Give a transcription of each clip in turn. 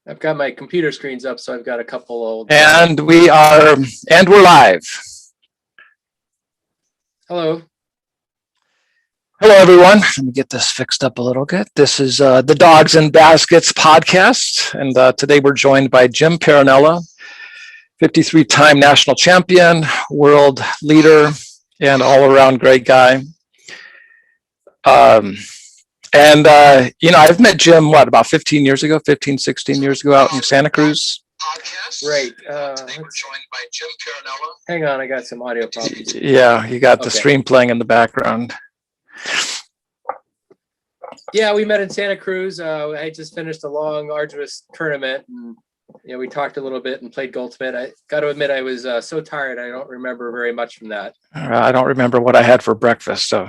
I've got my computer screens up, so I've got a couple old. And we're live. Hello. Hello, everyone. Let me get this fixed up a little bit. This is the Dogs and Baskets podcast. And today we're joined by Jim Parinella, 53-time national champion, world leader, and all-around great guy. I've met Jim, about 16 years ago out in Santa Cruz. Right. Today we're joined by Jim Parinella. Hang on, I got some audio problems. Yeah, you got the stream playing in the background. Yeah, we met in Santa Cruz. I just finished a long, arduous tournament. And, we talked a little bit and played Ultimate. I got to admit, I was so tired. I don't remember very much from that. I don't remember what I had for breakfast, so...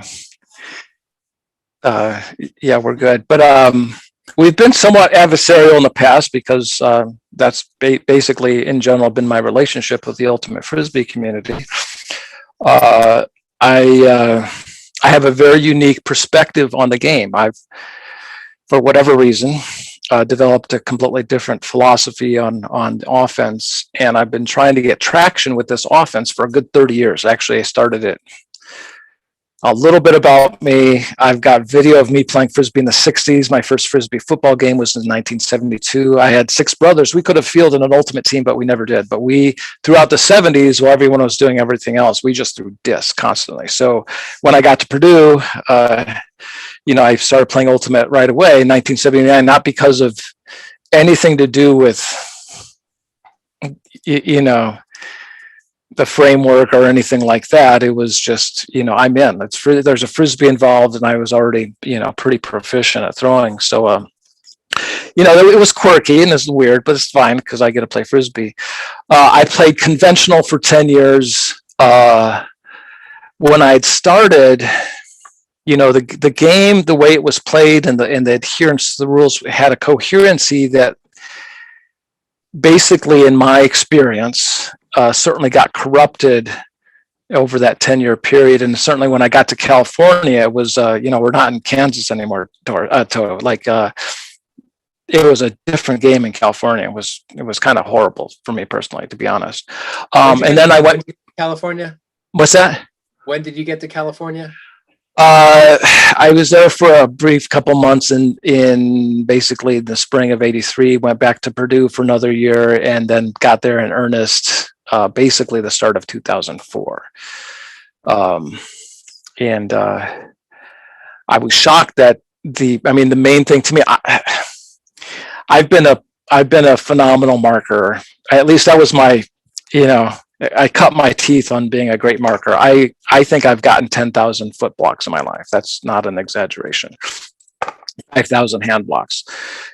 we're good. But we've been somewhat adversarial in the past because that's basically, in general, been my relationship with the Ultimate Frisbee community. I have a very unique perspective on the game. I've, for whatever reason, developed a completely different philosophy on offense, and I've been trying to get traction with this offense for a good 30 years. Actually, I started it. A little bit about me. I've got video of me playing Frisbee in the 60s. My first Frisbee football game was in 1972. I had 6 brothers. We could have fielded an Ultimate team, but we never did. But we, throughout the 70s, while everyone was doing everything else, we just threw discs constantly. So when I got to Purdue, I started playing Ultimate right away in 1979, not because of anything to do with, the framework or anything like that. It was just, I'm in. There's a Frisbee involved, and I was already, pretty proficient at throwing. So, it was quirky and it's weird, but it's fine because I get to play Frisbee. I played conventional for 10 years. When I'd started, the game, the way it was played and the adherence to the rules had a coherency that basically, in my experience, certainly got corrupted over that 10-year period. And certainly when I got to California, it was, we're not in Kansas anymore. It was a different game in California. It was kind of horrible for me personally, to be honest. And then I went to California. What's that? When did you get to California? I was there for a brief couple months in basically the spring of '83, went back to Purdue for another year, and then got there in earnest, basically the start of 2004. I was shocked that the main thing to me, I've been a phenomenal marker. At least that was my, I cut my teeth on being a great marker. I think I've gotten 10,000 foot blocks in my life. That's not an exaggeration. 5,000 hand blocks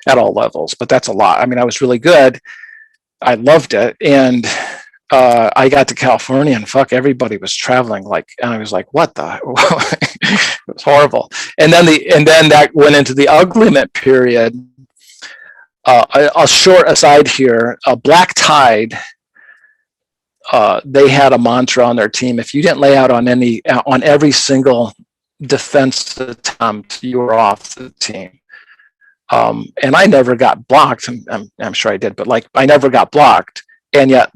at all levels, but that's a lot. I was really good. I loved it. And I got to California and everybody was traveling and I was like, what the? It was horrible. And then that went into the Uglyment period. A short aside here, Black Tide, they had a mantra on their team: if you didn't lay out on every single defense attempt, you were off the team. And I never got blocked. I'm sure I did, but I never got blocked. And yet,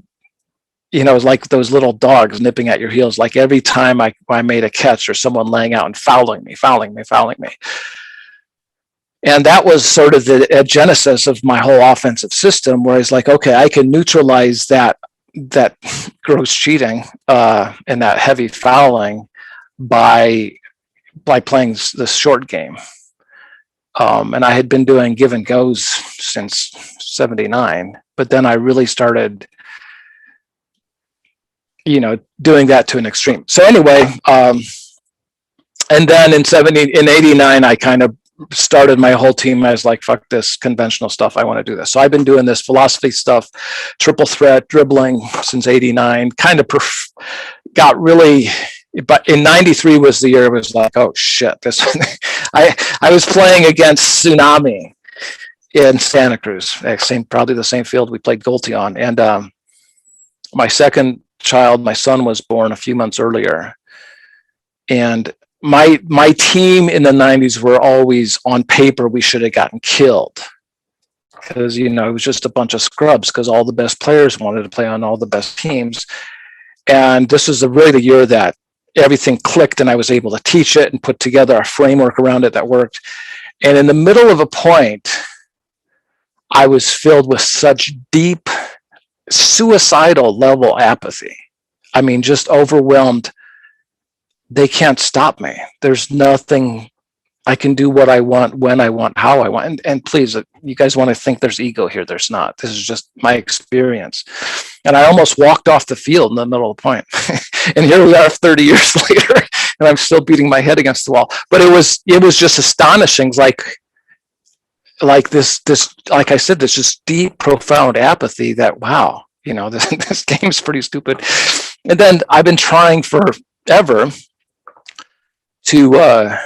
it was like those little dogs nipping at your heels. Like every time I made a catch, or someone laying out and fouling me. And that was sort of the genesis of my whole offensive system, where it's like, okay, I can neutralize that gross cheating and that heavy fouling by playing the short game. And I had been doing give and goes since '79, but then I really started, doing that to an extreme. So anyway, and then in '89, I kind of started my whole team. I was like, fuck this conventional stuff. I want to do this. So I've been doing this philosophy stuff, triple threat dribbling since '89, kind of got really, but in '93 was the year it was like, oh shit, this, I was playing against Tsunami in Santa Cruz, probably the same field we played Goldie on. And my second child, my son, was born a few months earlier. And my team in the '90s were always, on paper, we should have gotten killed. because, it was just a bunch of scrubs because all the best players wanted to play on all the best teams. And this was really the year that everything clicked and I was able to teach it and put together a framework around it that worked. And in the middle of a point, I was filled with such deep suicidal level apathy. I mean, just overwhelmed. They can't stop me. There's nothing. I can do what I want, when I want, how I want. And please, you guys want to think there's ego here. There's not. This is just my experience. And I almost walked off the field in the middle of the point. And here we are 30 years later, and I'm still beating my head against the wall. But it was just astonishing. Like this, like I said, this just deep, profound apathy that, wow, this game's pretty stupid. And then I've been trying forever to,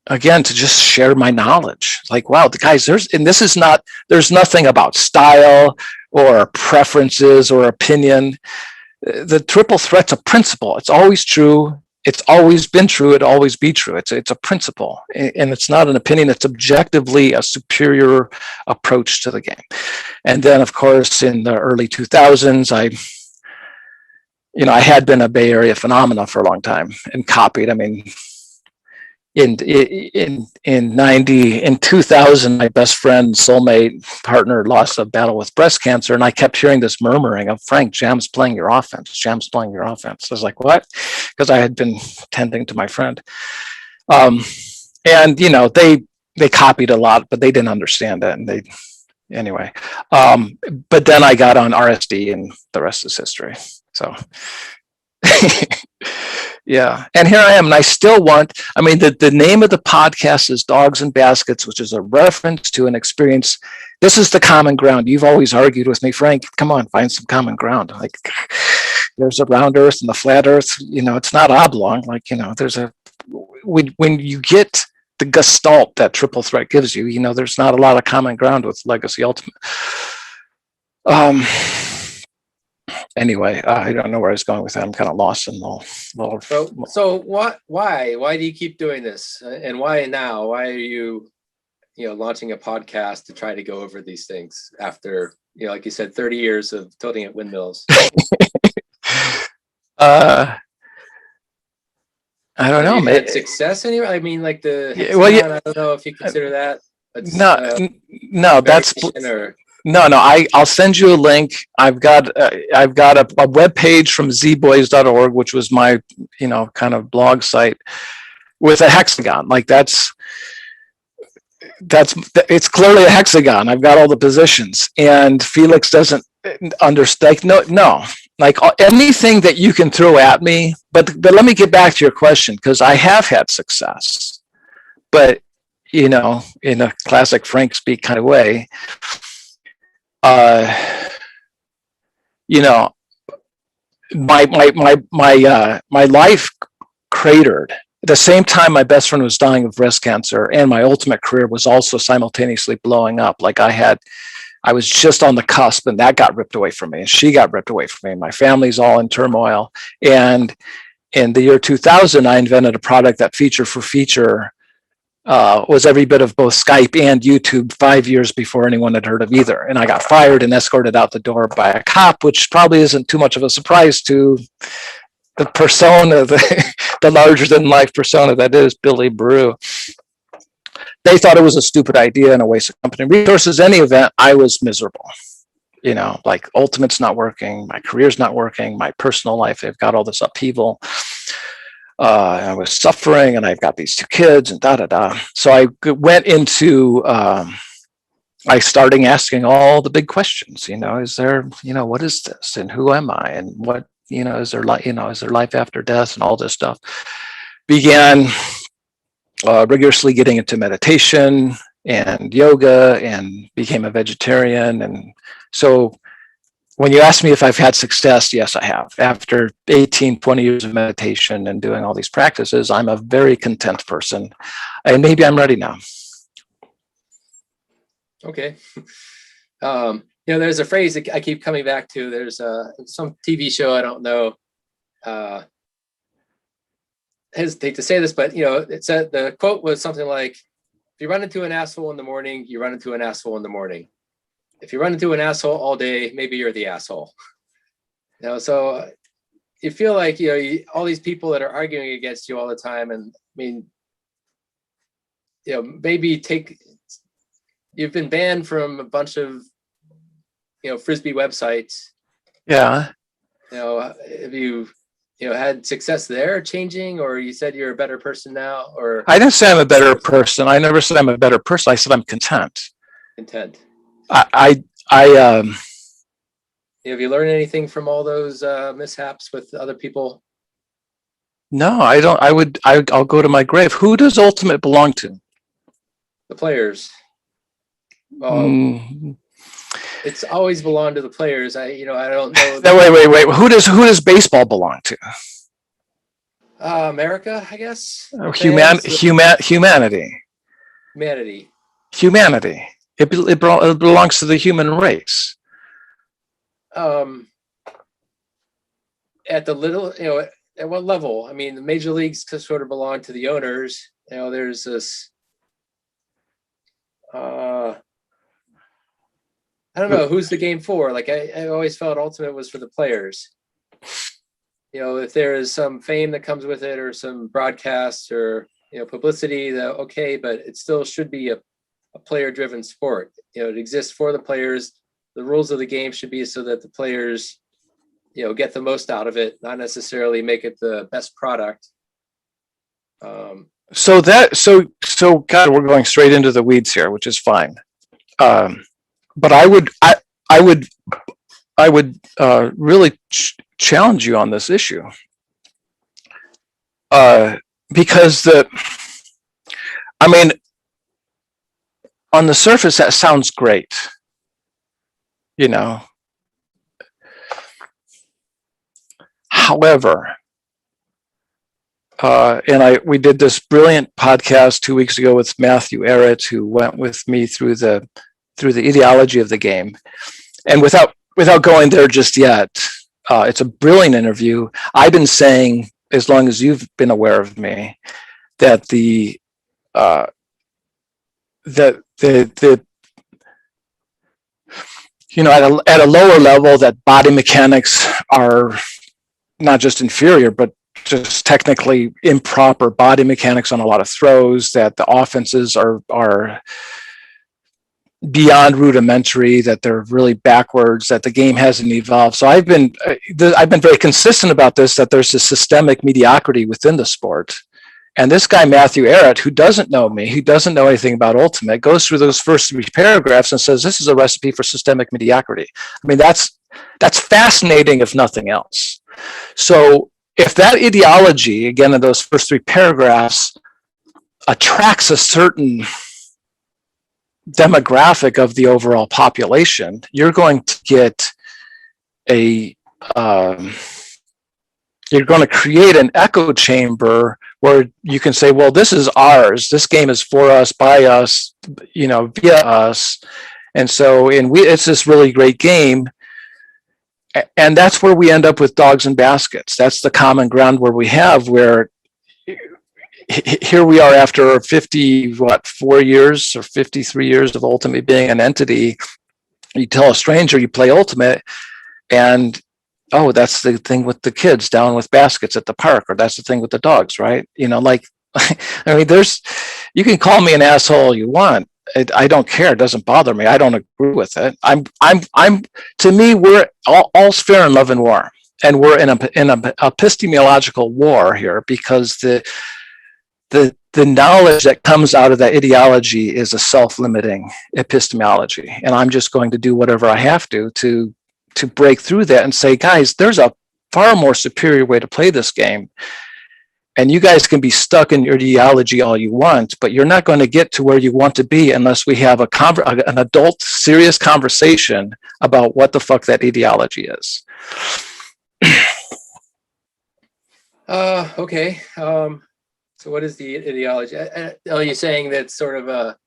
again, to just share my knowledge. Like, wow, the guys, there's nothing about style or preferences or opinion. The triple threat's a principle. It's always true. It's always been true. It'll always be true. It's a principle, and it's not an opinion. It's objectively a superior approach to the game. And then, of course, in the early 2000s, I had been a Bay Area phenomena for a long time and copied. I mean, in 2000, my best friend, soulmate, partner lost a battle with breast cancer, and I kept hearing this murmuring of, Frank, Jam's playing your offense. Jam's playing your offense. I was like, what? Because I had been tending to my friend. And they copied a lot, but they didn't understand it. And anyway. But then I got on RSD, and the rest is history. So yeah. And here I am. And I still the name of the podcast is Dogs and Baskets, which is a reference to an experience. This is the common ground. You've always argued with me, Frank, come on, find some common ground. Like, there's a round earth and the flat earth, it's not oblong. Like, when you get the gestalt that triple threat gives you, there's not a lot of common ground with Legacy Ultimate. Anyway, I don't know where I was going with that. I'm kind of lost in the. So why do you keep doing this, and why now? Why are you, launching a podcast to try to go over these things after, like you said, 30 years of toting at windmills? I don't know. You had success anyway. I mean, like the hexagon, I don't know if you consider that. No, that's. No, I'll send you a link. I've got a web page from zboys.org, which was my, kind of blog site, with a hexagon. Like it's clearly a hexagon. I've got all the positions, and Felix doesn't understand. No, like anything that you can throw at me. But let me get back to your question, because I have had success, but in a classic Frank speak kind of way. My life cratered at the same time. My best friend was dying of breast cancer, and my ultimate career was also simultaneously blowing up. Like I was just on the cusp, and that got ripped away from me, and she got ripped away from me. My family's all in turmoil. And in the year 2000, I invented a product that feature for feature was every bit of both Skype and YouTube 5 years before anyone had heard of either. And I got fired and escorted out the door by a cop, which probably isn't too much of a surprise to the persona, the larger than life persona that is Billy Brew. They thought it was a stupid idea and a waste of company resources. Any event, I was miserable. Like Ultimate's not working, my career's not working, my personal life, they've got all this upheaval. I was suffering, and I've got these 2 kids, and So I went into, I started asking all the big questions. Is there, what is this, and who am I, and what, is there life after death, and all this stuff. Began rigorously getting into meditation and yoga, and became a vegetarian. And so when you ask me if I've had success, yes, I have. After 18, 20 years of meditation and doing all these practices, I'm a very content person, and maybe I'm ready now. Okay. There's a phrase that I keep coming back to. There's some TV show, I don't know, hesitate to say this, but it said, the quote was something like, if you run into an asshole in the morning, you run into an asshole in the morning. if you run into an asshole all day, maybe you're the asshole. You know, so you feel like, you know, all these people that are arguing against you all the time. And I mean, you know, maybe you've been banned from a bunch of, you know, Frisbee websites. Yeah. You know, have you had success there changing, or you said you're a better person now, or? I didn't say I'm a better person. I never said I'm a better person. I said I'm content. Content. Have you learned anything from all those mishaps with other people? No, I don't. I'll go to my grave. Who does Ultimate belong to? The players. It's always belonged to the players. I don't know. No, wait. Who does baseball belong to? America, I guess. Humanity. Humanity. It belongs to the human race. At the little, at what level? I mean, the major leagues sort of belong to the owners. You know, there's this. I don't know, who's the game for? Like, I always felt Ultimate was for the players. You know, if there is some fame that comes with it, or some broadcasts, or, you know, publicity, that okay, but it still should be a player-driven sport. You know, it exists for the players. The rules of the game should be so that the players, you know, get the most out of it, not necessarily make it the best product. So God, we're going straight into the weeds here, which is fine. But I would really challenge you on this issue, because on the surface that sounds great, you know. However, we did this brilliant podcast 2 weeks ago with Matthew Arrett, who went with me through the ideology of the game. And without going there just yet, it's a brilliant interview. I've been saying, as long as you've been aware of me, that at a lower level, that body mechanics are not just inferior, but just technically improper body mechanics on a lot of throws, that the offenses are beyond rudimentary, that they're really backwards, that the game hasn't evolved. So I've been very consistent about this, that there's a systemic mediocrity within the sport. And this guy, Matthew Arrett, who doesn't know me, who doesn't know anything about Ultimate, goes through those first 3 paragraphs and says, this is a recipe for systemic mediocrity. I mean, that's fascinating, if nothing else. So if that ideology, again, in those first 3 paragraphs, attracts a certain demographic of the overall population, you're going to get you're going to create an echo chamber where you can say, well, this is ours. This game is for us, by us, you know, via us. And so it's this really great game. And that's where we end up with Dogs and Baskets. That's the common ground where here we are after 4 years or 53 years of Ultimate being an entity. You tell a stranger you play Ultimate, and oh, that's the thing with the kids down with baskets at the park, or that's the thing with the dogs, right? You know, like, I mean, you can call me an asshole you want. I don't care. It doesn't bother me. I don't agree with it. To me, we're all's fair in love and war, and we're in an epistemological war here, because the knowledge that comes out of that ideology is a self-limiting epistemology, and I'm just going to do whatever I have to break through that and say, guys, there's a far more superior way to play this game. And you guys can be stuck in your ideology all you want, but you're not going to get to where you want to be unless we have an adult, serious conversation about what the fuck that ideology is. Okay. So what is the ideology? Are you saying that sort of a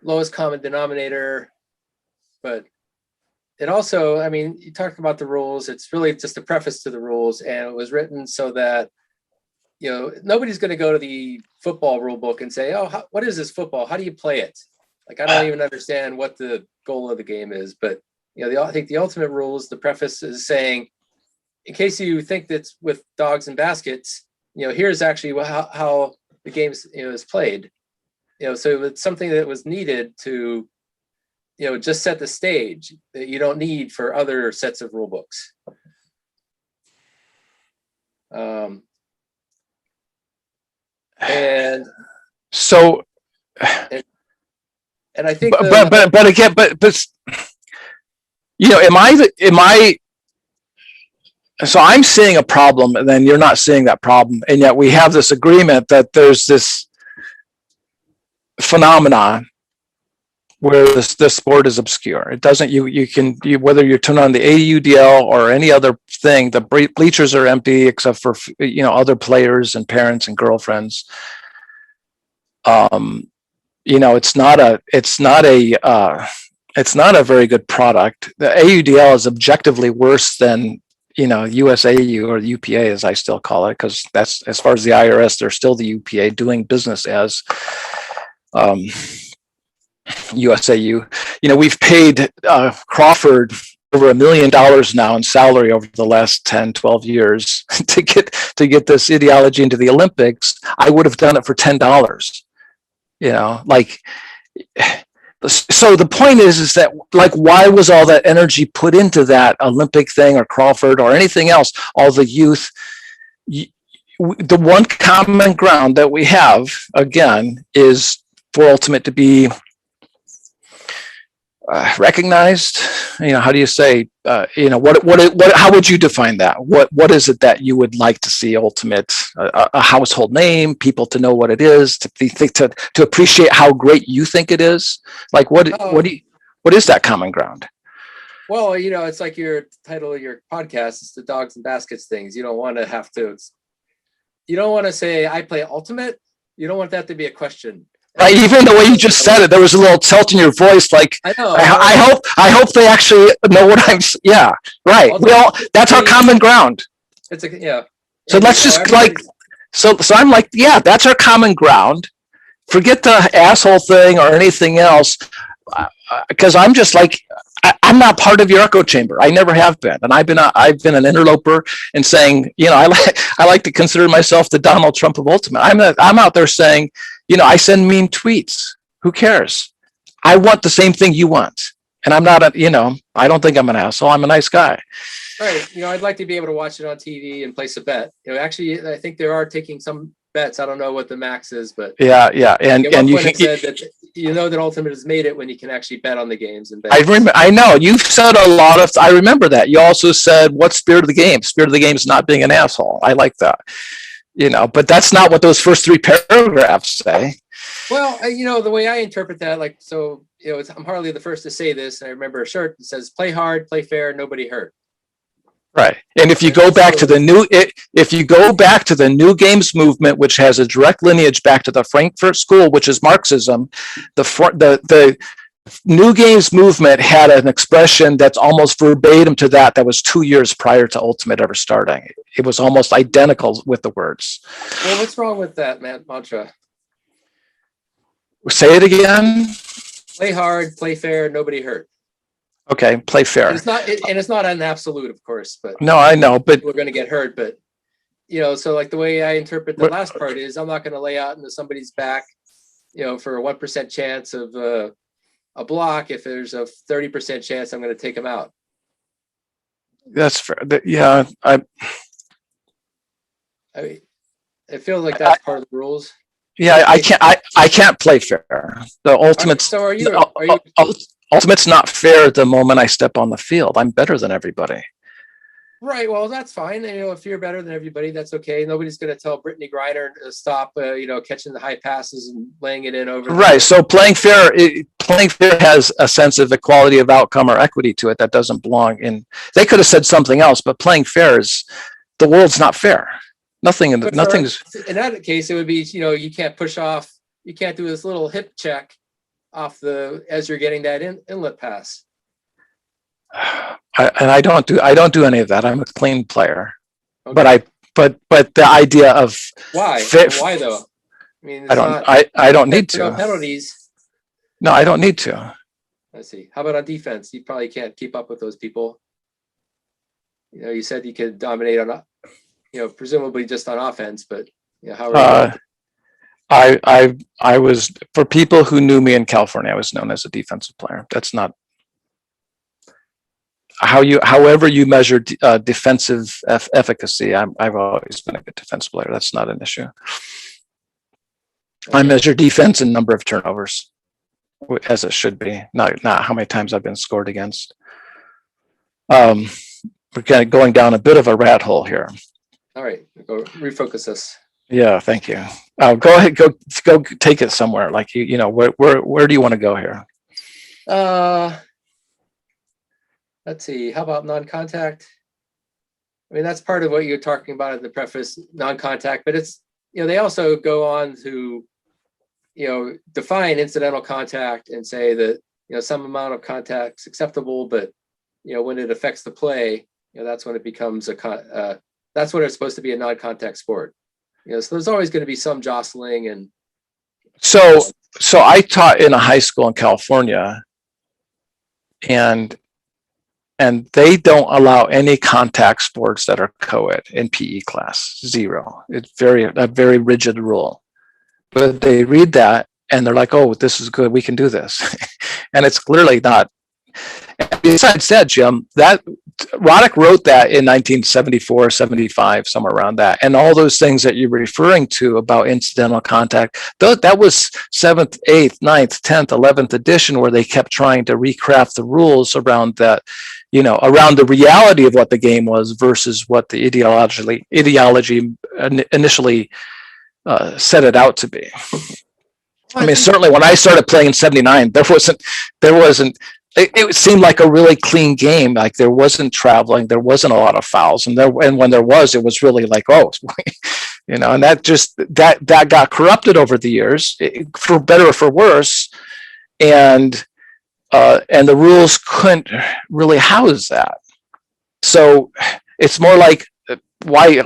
lowest common denominator, but it also, I mean, you talked about the rules. It's really just a preface to the rules, and it was written so that, you know, nobody's going to go to the football rule book and say, oh, what is this football? How do you play it? Like, I don't even understand what the goal of the game is, but I think the ultimate rules, the preface is saying, in case you think that's with Dogs and Baskets, here's actually how the game is played. So it's something that was needed to, just set the stage that you don't need for other sets of rule books. And so, and I think, but again, am I? So I'm seeing a problem, and then you're not seeing that problem, and yet we have this agreement that there's this phenomenon where this sport is obscure. It doesn't. You can whether you turn on the AUDL or any other thing, the bleachers are empty except for other players and parents and girlfriends. It's not a very good product. The AUDL is objectively worse than USAU or the UPA, as I still call it, because that's, as far as the IRS, they're still the UPA doing business as USAU. We've paid Crawford over $1 million now in salary over the last 10, 12 years to get this ideology into the Olympics. I would have done it for $10. So the point is that, like, why was all that energy put into that Olympic thing or Crawford or anything else? All the youth, the one common ground that we have, again, is for Ultimate to be recognized. How do you say? How would you define that? What is it that you would like to see Ultimate? A household name, people to know what it is, to appreciate how great you think it is. Like, what is that common ground? Well, it's like your title of your podcast is the Dogs and Baskets things. You don't want to say I play Ultimate. You don't want that to be a question. Right, even the way you just said it, there was a little tilt in your voice. Like, I know. I hope they actually know what I'm. Yeah, right. That's our common ground. So let's just so I'm like, yeah, that's our common ground. Forget the asshole thing or anything else, because I'm just like, I'm not part of your echo chamber. I never have been, and I've been an interloper and saying, I like to consider myself the Donald Trump of Ultimate. I'm out there saying, I send mean tweets. Who cares? I want the same thing you want. And I'm not I don't think I'm an asshole. I'm a nice guy. Right. I'd like to be able to watch it on TV and place a bet. Actually, I think there are taking some bets. I don't know what the max is, but yeah. And you can said that that Ultimate has made it when you can actually bet on the games and bet. I know you've said a lot of. I remember that. You also said, what's spirit of the game? Spirit of the game is not being an asshole. I like that. But that's not what those first 3 paragraphs say. Well, the way I interpret that, I'm hardly the first to say this. And I remember a shirt that says, "Play hard, play fair, nobody hurt." Right. And if you go back to the new games movement, which has a direct lineage back to the Frankfurt School, which is Marxism, the new games movement had an expression that's almost verbatim to that was 2 years prior to Ultimate ever starting. It was almost identical with the words. Well, what's wrong with that mantra? Say it again. Play hard, play fair, nobody hurt. Okay, play fair. And it's not an absolute, of course, but no, I know, but we're going to get hurt. But so like the way I interpret the last part is, I'm not going to lay out into somebody's back, for a 1% chance of a block if there's a 30% chance I'm going to take them out. That's fair. Yeah, I mean, it feels like that's part of the rules. Yeah, I can't play fair. The Ultimate's so are you? Ultimate's not fair the moment I step on the field. I'm better than everybody. Right. Well, that's fine. If you're better than everybody, that's okay. Nobody's going to tell Brittany Griner to stop, catching the high passes and laying it in over. Right. So playing fair has a sense of equality of outcome or equity to it that doesn't belong in. They could have said something else, but playing fair is, the world's not fair. Nothing's. In that case, it would be, you can't push off. You can't do this little hip check off as you're getting that inlet pass. I don't do any of that. I'm a clean player, Okay. but the idea of why though? I mean, I don't need to. No penalties. No, I don't need to. I see. How about on defense? You probably can't keep up with those people. You know, you said you could dominate on, presumably just on offense, but how are I was, for people who knew me in California, I was known as a defensive player. That's not however you measure defensive efficacy. I've always been a good defensive player. That's not an issue. I measure defense in number of turnovers, as it should be, not how many times I've been scored against. We're kind of going down a bit of a rat hole here. All right, go refocus us. Yeah, thank you. Go ahead, go take it somewhere. Like where do you want to go here? Let's see. How about non-contact? I mean, that's part of what you're talking about in the preface, non-contact. But it's they also go on to define incidental contact and say that some amount of contact's acceptable, but when it affects the play, that's when it becomes that's when it's supposed to be a non-contact sport. So there's always going to be some jostling. And so I taught in a high school in California, and they don't allow any contact sports that are co-ed in PE class. 0. It's a very rigid rule. But they read that and they're like, oh, this is good, we can do this. And it's clearly not. And besides that, Jim, that Roddick wrote that in 1974, 75, somewhere around that. And all those things that you're referring to about incidental contact, that was 7th, 8th, 9th, 10th, 11th edition, where they kept trying to recraft the rules around that, around the reality of what the game was versus what the ideology initially set it out to be. I mean, certainly when I started playing in 79, there wasn't, it seemed like a really clean game. Like there wasn't traveling, there wasn't a lot of fouls. And when there was, it was really like, oh, and that got corrupted over the years, for better or for worse. And the rules couldn't really house that. So it's more like, why?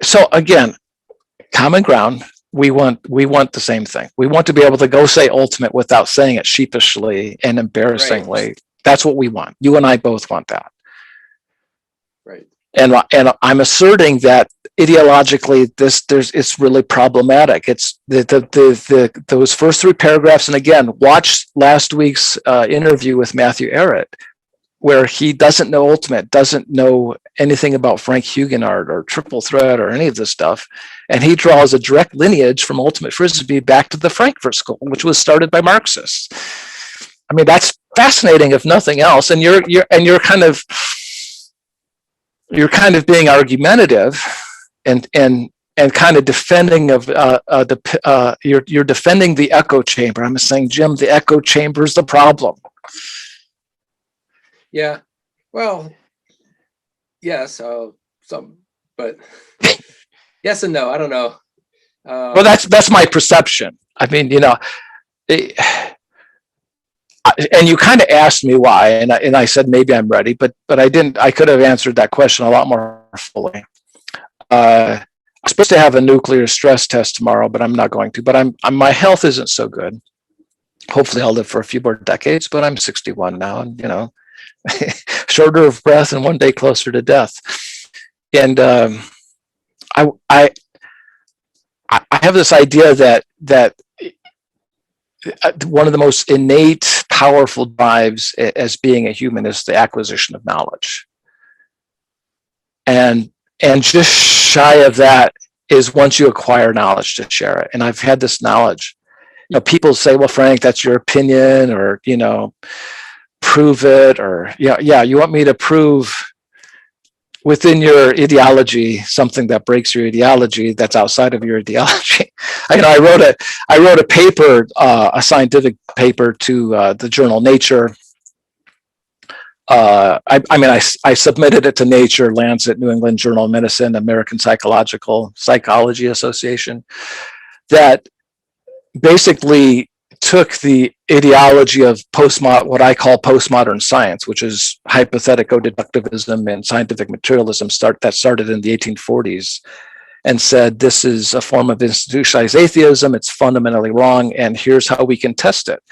So again, common ground. We want the same thing. We want to be able to go say ultimate without saying it sheepishly and embarrassingly. Right. That's what we want. You and I both want that. Right. And I'm asserting that ideologically, it's really problematic. It's those first 3 paragraphs. And again, watch last week's interview with Matthew Arrett, where he doesn't know ultimate, doesn't know anything about Frank Huguenot or triple threat or any of this stuff. And he draws a direct lineage from ultimate frisbee back to the Frankfurt School, which was started by Marxists. I mean, that's fascinating, if nothing else. And you're kind of being argumentative and kind of defending you're defending the echo chamber. I'm saying, Jim, the echo chamber is the problem. Yeah, well, yes, but yes and no. I don't know. Well, that's my perception. I mean, and you kind of asked me why, and I said maybe I'm ready, but I didn't. I could have answered that question a lot more fully. I'm supposed to have a nuclear stress test tomorrow, but I'm not going to. But my health isn't so good. Hopefully, I'll live for a few more decades. But I'm 61 now, and shorter of breath and one day closer to death. And I have this idea that one of the most innate, powerful drives as being a human is the acquisition of knowledge. And just shy of that is once you acquire knowledge to share it. And I've had this knowledge. People say, well, Frank, that's your opinion, or, prove it, or you want me to prove within your ideology something that breaks your ideology that's outside of your ideology. I wrote a paper, a scientific paper to the journal Nature. I submitted it to Nature, Lancet, New England Journal of Medicine, American Psychology Association, that basically took the ideology of what I call postmodern science, which is hypothetical deductivism and scientific materialism that started in the 1840s, and said, this is a form of institutionalized atheism. It's fundamentally wrong. And here's how we can test it.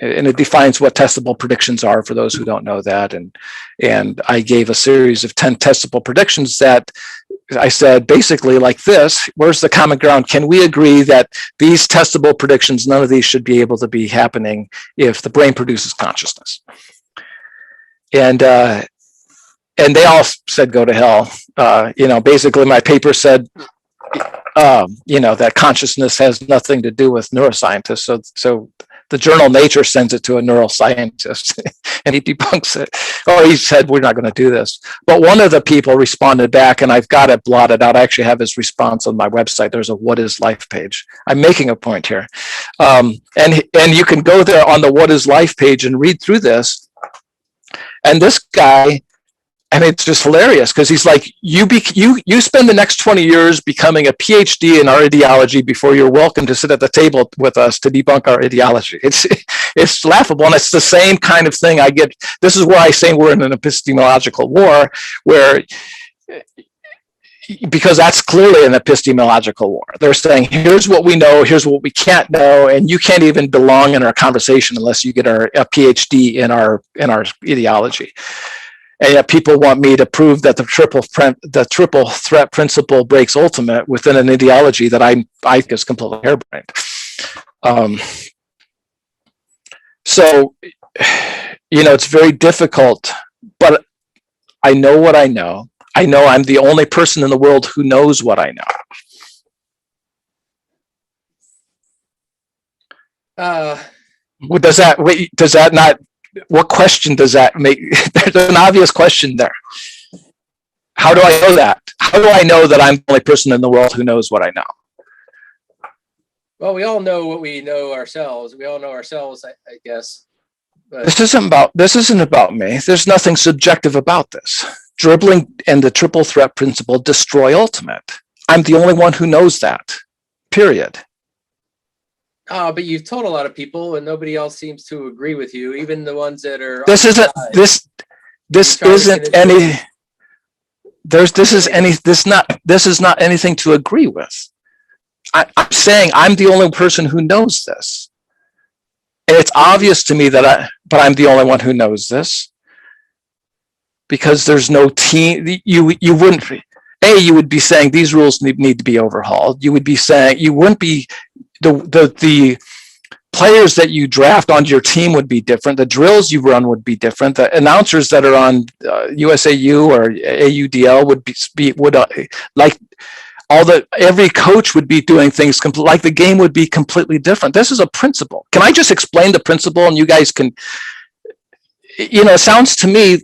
And it defines what testable predictions are for those who don't know that. And I gave a series of 10 testable predictions that I said, basically like this: where's the common ground? Can we agree that these testable predictions, none of these should be able to be happening if the brain produces consciousness? And they all said, go to hell. Basically my paper said, that consciousness has nothing to do with neuroscientists. So the journal Nature sends it to a neuroscientist and he debunks it. Or he said, we're not going to do this. But one of the people responded back, and I've got it blotted out. I actually have his response on my website. There's a What is Life page. I'm making a point here. And you can go there on the What is Life page and read through this. And this guy, and it's just hilarious because he's like, you spend the next 20 years becoming a PhD in our ideology before you're welcome to sit at the table with us to debunk our ideology. It's laughable, and it's the same kind of thing I get. This is where I say we're in an epistemological war, because that's clearly an epistemological war. They're saying, here's what we know, here's what we can't know, and you can't even belong in our conversation unless you get a PhD in our ideology. And yet people want me to prove that the triple threat principle breaks ultimate within an ideology that I think is completely harebrained. So, it's very difficult, but I know what I know. I know I'm the only person in the world who knows what I know. Does that not? What question does that make? There's an obvious question there. How do I know that? How do I know that I'm the only person in the world who knows what I know? Well, we all know what we know ourselves. We all know ourselves, I guess. But This isn't about me. There's nothing subjective about this. Dribbling and the triple threat principle destroy ultimate. I'm the only one who knows that. Period. but you've told a lot of people, and nobody else seems to agree with you, even the ones that are. This isn't anything to agree with. I'm saying I'm the only person who knows this. And it's obvious to me but I'm the only one who knows this. Because there's no team, you wouldn't, you would be saying these rules need to be overhauled. You would be saying, you wouldn't be, the players that you draft onto your team would be different. The drills you run would be different. The announcers that are on USAU or AUDL every coach would be doing things like the game would be completely different. This is a principle. Can I just explain the principle and you guys can, it sounds to me,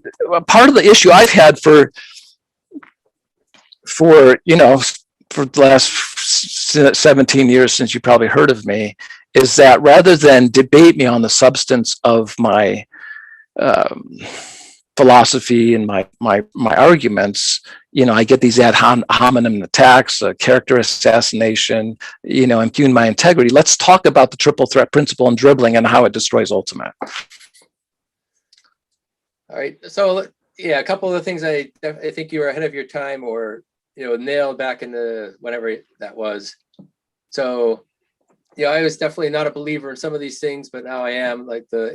part of the issue I've had for the last 17 years since you probably heard of me is that rather than debate me on the substance of my philosophy and my arguments, I get these ad hominem attacks, character assassination, impugn my integrity. Let's talk about the triple threat principle and dribbling and how it destroys ultimate. All right. So a couple of the things I think you were ahead of your time, or nailed back in the whenever that was. So I was definitely not a believer in some of these things, but now I am. Like the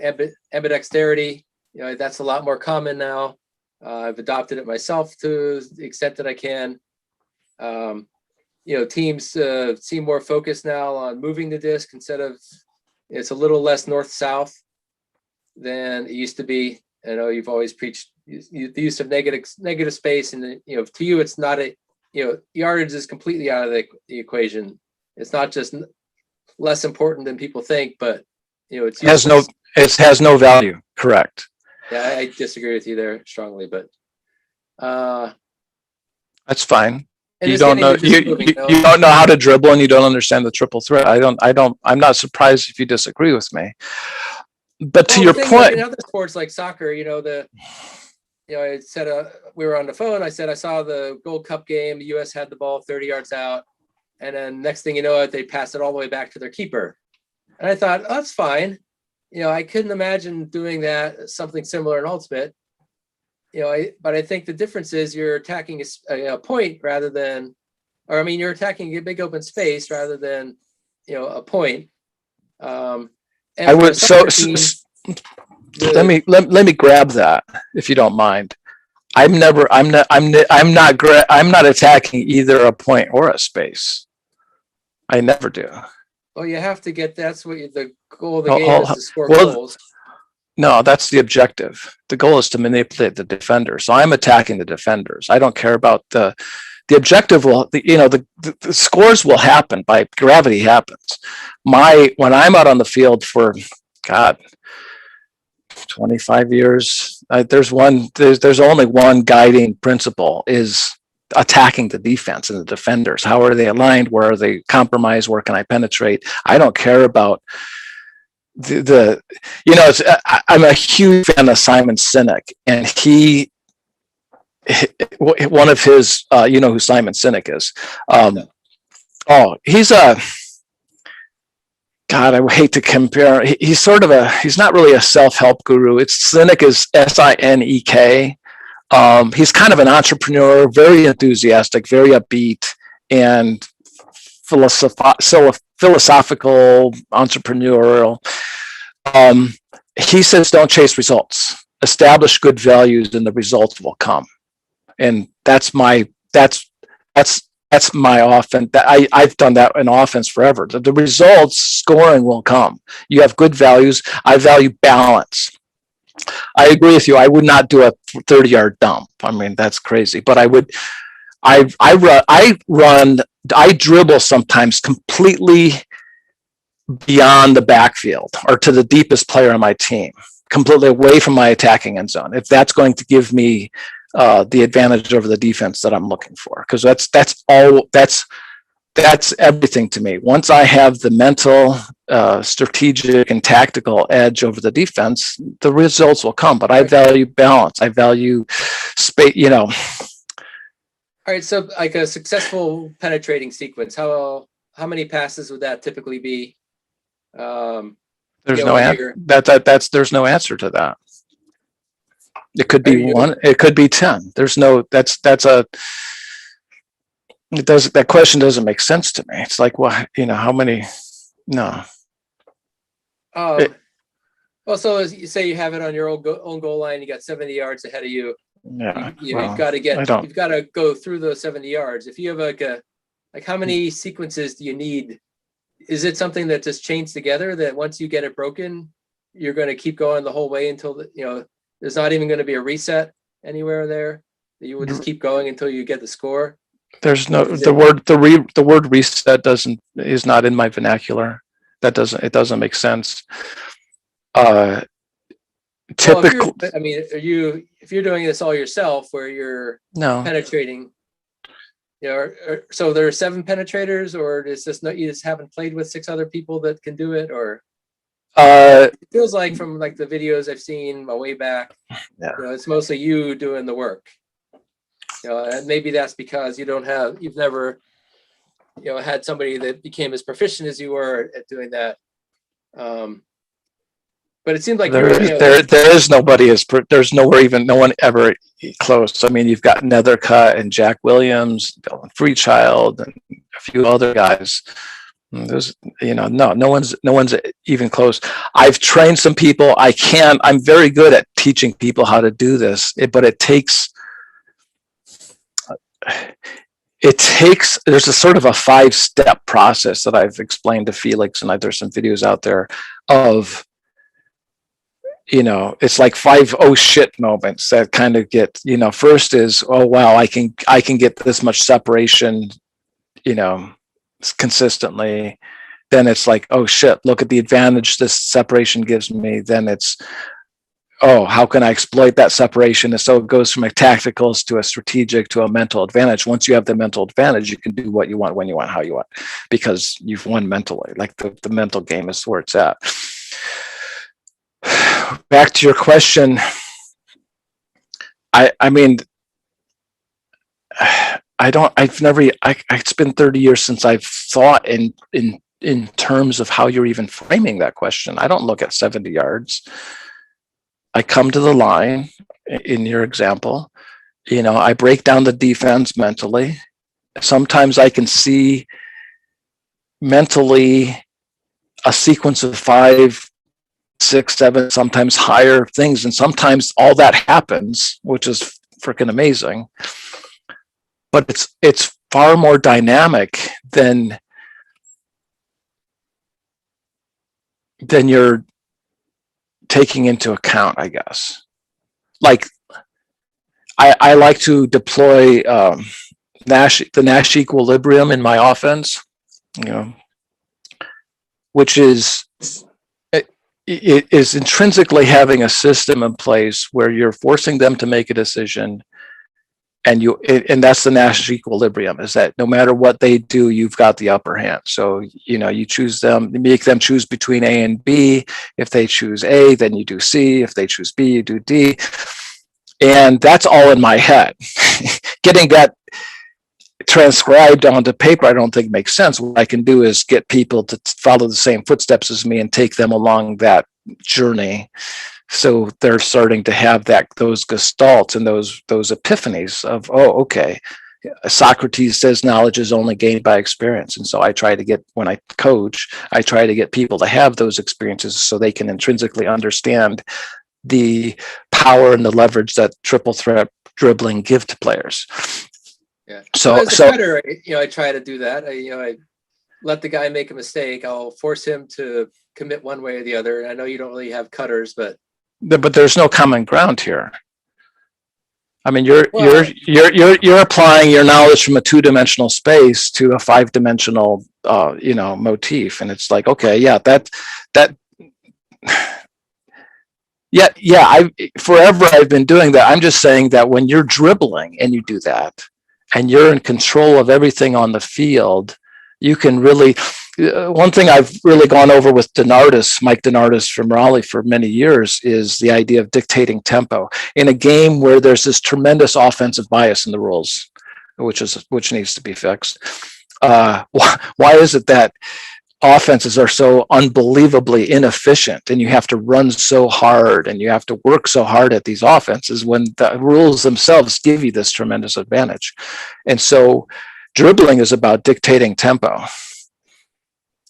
ambidexterity, that's a lot more common now. I've adopted it myself to the extent that I can. Teams seem more focused now on moving the disc instead of, it's a little less north-south than it used to be. I know you've always preached the use of negative space, and to you it's not yardage is completely out of the equation. It's not just less important than people think, but it has no value. Correct. Yeah, I disagree with you there strongly, but that's fine. You don't know you don't know how to dribble, and you don't understand the triple threat. I'm not surprised if you disagree with me. But to your point, in other sports like soccer, I said we were on the phone. I said I saw the Gold Cup game. The U.S. had the ball 30 yards out, and then next thing you know, they passed it all the way back to their keeper. And I thought, oh, that's fine. I couldn't imagine doing that, something similar in Ultimate. But I think the difference is you're attacking a point rather than or I mean, you're attacking a big open space rather than, a point. And I for a would, soccer team, let me grab that, if you don't mind. I'm not attacking either a point or a space. I never do. well, you have to get, that's what the goal of the Oh, game is, to score well, goals. No, that's the objective. The goal is to manipulate the defender. So I'm attacking the defenders. I don't care about the objective. The scores will happen by gravity happens. When I'm out on the field for, God, 25 years, there's only one guiding principle, is attacking the defense and the defenders. How are they aligned? Where are they compromised? Where can I penetrate? I don't care about I'm a huge fan of Simon Sinek, and one of his, who Simon Sinek is. He's God, I hate to compare. He's not really a self-help guru. Sinek is Sinek. He's kind of an entrepreneur, very enthusiastic, very upbeat, and philosophical, entrepreneurial. He says, don't chase results. Establish good values and the results will come. And that's my offense. I've done that in offense forever. The results, scoring will come. You have good values. I value balance. I agree with you. I would not do a 30-yard dump. I mean, that's crazy. But I would. I dribble sometimes completely beyond the backfield or to the deepest player on my team, completely away from my attacking end zone, if that's going to give me the advantage over the defense that I'm looking for. Because that's everything to me. Once I have the mental, strategic, and tactical edge over the defense, the results will come. But I value balance. I value space. All right, so like a successful penetrating sequence, how many passes would that typically be? There's no answer. There's no answer to that. It could be one. It could be 10. There's no. That question doesn't make sense to me. It's like, well, how many? No. Well, so as you say, you have it on your own goal line. You got 70 yards ahead of you. Yeah, you've got to go through those 70 yards. If you have like how many sequences do you need? Is it something that just chains together, that once you get it broken, you're going to keep going the whole way until there's not even going to be a reset anywhere there? That you would just keep going until you get the score? There's no, the word reset is not in my vernacular. It doesn't make sense. Typically, well, if you're doing this all yourself, where you're penetrating, so there are 7 penetrators, or is this you just haven't played with 6 other people that can do it, or it feels like from like the videos I've seen way back, it's mostly you doing the work. And maybe that's because you've never had somebody that became as proficient as you were at doing that. But it seems like there is nobody there's no one ever close. I mean, you've got Nethercutt and Jack Williams, Dylan Freechild, and a few other guys. There's, no one's even close. I've trained some people. I'm very good at teaching people how to do this, but it takes, there's a sort of a 5-step process that I've explained to Felix, and there's some videos out there of, it's like 5 oh shit moments that kind of get, first is, oh wow, I can get this much separation, consistently. Then it's like, oh shit, look at the advantage this separation gives me. Then it's, oh, how can I exploit that separation? And so it goes from a tactical to a strategic to a mental advantage. Once you have the mental advantage, you can do what you want, when you want, how you want, because you've won mentally. Like the mental game is where it's at. Back to your question. It's been 30 years since I've thought in terms of how you're even framing that question. I don't look at 70 yards. I come to the line in your example, I break down the defense mentally. Sometimes I can see mentally a sequence of 5, 6, 7, sometimes higher things. And sometimes all that happens, which is freaking amazing. But it's far more dynamic than you're taking into account, I guess. Like I like to deploy the Nash equilibrium in my offense, which is it is intrinsically having a system in place where you're forcing them to make a decision, and that's the Nash equilibrium, is that no matter what they do, you've got the upper hand. So you choose them, you make them choose between A and B. If they choose A, then you do C. If they choose B, you do D. And that's all in my head. Getting that transcribed onto paper, I don't think makes sense. What I can do is get people to follow the same footsteps as me and take them along that journey. So they're starting to have those gestalts and those epiphanies of, oh, okay, Socrates says knowledge is only gained by experience. And so when I coach, I try to get people to have those experiences so they can intrinsically understand the power and the leverage that triple threat dribbling give to players. Yeah. So as a cutter, I try to do that. I let the guy make a mistake. I'll force him to commit one way or the other. I know you don't really have cutters, but there's no common ground here. I mean, you're applying your knowledge from a 2-dimensional space to a 5-dimensional, motif, and it's like, okay, yeah, forever I've been doing that. I'm just saying that when you're dribbling and you do that, and you're in control of everything on the field, you can really. One thing I've really gone over with Mike DeNardis from Raleigh for many years, is the idea of dictating tempo in a game where there's this tremendous offensive bias in the rules, which needs to be fixed. Why is it that offenses are so unbelievably inefficient, and you have to run so hard and you have to work so hard at these offenses when the rules themselves give you this tremendous advantage? And so dribbling is about dictating tempo.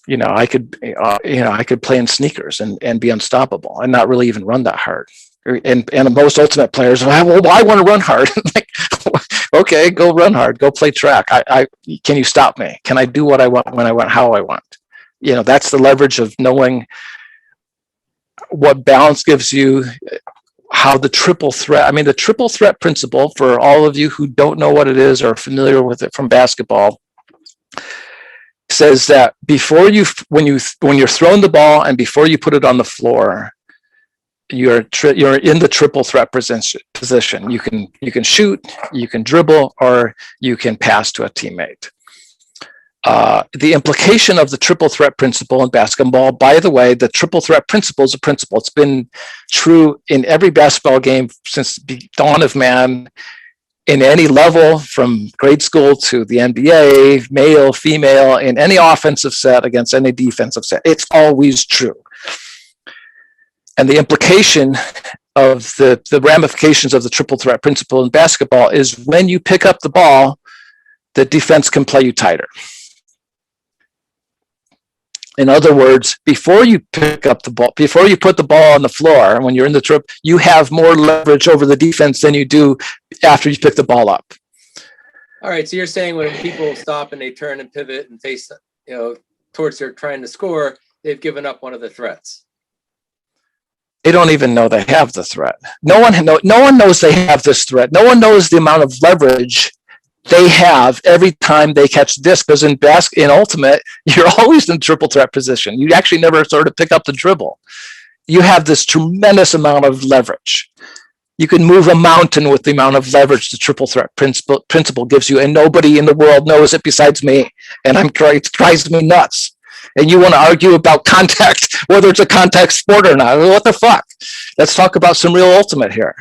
I could play in sneakers and be unstoppable and not really even run that hard. And most ultimate players, well, I want to run hard. Like, okay, go run hard, go play track. Can you stop me? Can I do what I want when I want, how I want? That's the leverage of knowing what balance gives you, how the triple threat. The triple threat principle, for all of you who don't know what it is or are familiar with it from basketball, says that when you're throwing the ball and before you put it on the floor, you're in the triple threat position. You can shoot, you can dribble, or you can pass to a teammate. The implication of the triple threat principle in basketball, by the way, the triple threat principle is a principle. It's been true in every basketball game since the dawn of man, in any level, from grade school to the NBA, male, female, in any offensive set against any defensive set. It's always true. And the implication of the ramifications of the triple threat principle in basketball is when you pick up the ball, the defense can play you tighter. In other words, before you pick up the ball, before you put the ball on the floor, when you're in the trip, you have more leverage over the defense than you do after you pick the ball up. All right. So you're saying when people stop and they turn and pivot and face, towards their trying to score, they've given up one of the threats. They don't even know they have the threat. No one knows they have this threat. No one knows the amount of leverage they have every time they catch this, because in ultimate, you're always in triple threat position. You actually never sort of pick up the dribble. You have this tremendous amount of leverage. You can move a mountain with the amount of leverage the triple threat principle gives you, and nobody in the world knows it besides me. And it drives me nuts. And you want to argue about contact, whether it's a contact sport or not. What the fuck? Let's talk about some real ultimate here.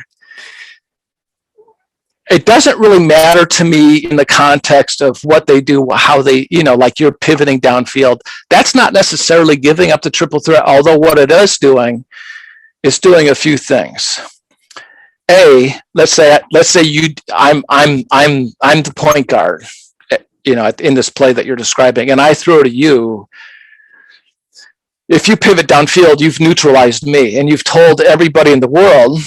It doesn't really matter to me in the context of what they do, how they, like you're pivoting downfield. That's not necessarily giving up the triple threat, although what it is doing a few things. Let's say I'm the point guard, in this play that you're describing, and I throw to you, if you pivot downfield, you've neutralized me, and you've told everybody in the world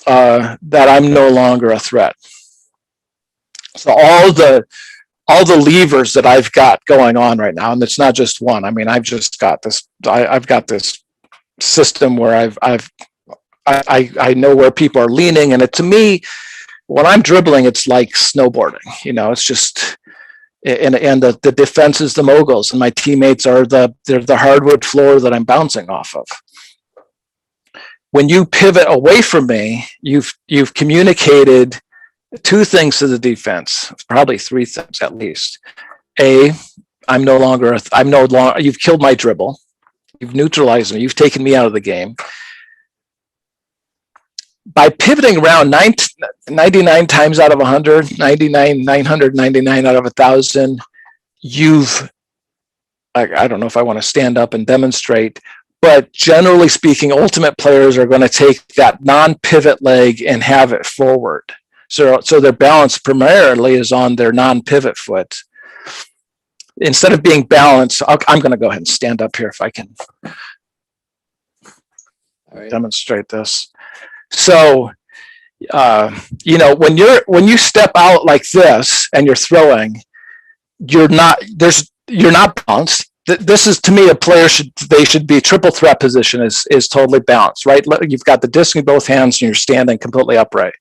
that I'm no longer a threat. So all the levers that I've got going on right now, and it's not just one. I mean, I've just got this. I've got this system where I know where people are leaning, and to me, when I'm dribbling, it's like snowboarding. It's just. And the defense is the moguls, and my teammates are they're the hardwood floor that I'm bouncing off of. When you pivot away from me, you've communicated two things to the defense, probably three things at least. You've killed my dribble, you've neutralized me, you've taken me out of the game. By pivoting around 99 times out of 100, 999 out of 1,000, I don't know if I want to stand up and demonstrate, but generally speaking, ultimate players are going to take that non-pivot leg and have it forward. So their balance primarily is on their non-pivot foot. Instead of being balanced, I'm going to go ahead and stand up here if I can demonstrate this. So, when you step out like this and you're throwing, you're not balanced. This is, to me, a player should be triple threat position is totally balanced, right? You've got the disc in both hands and you're standing completely upright.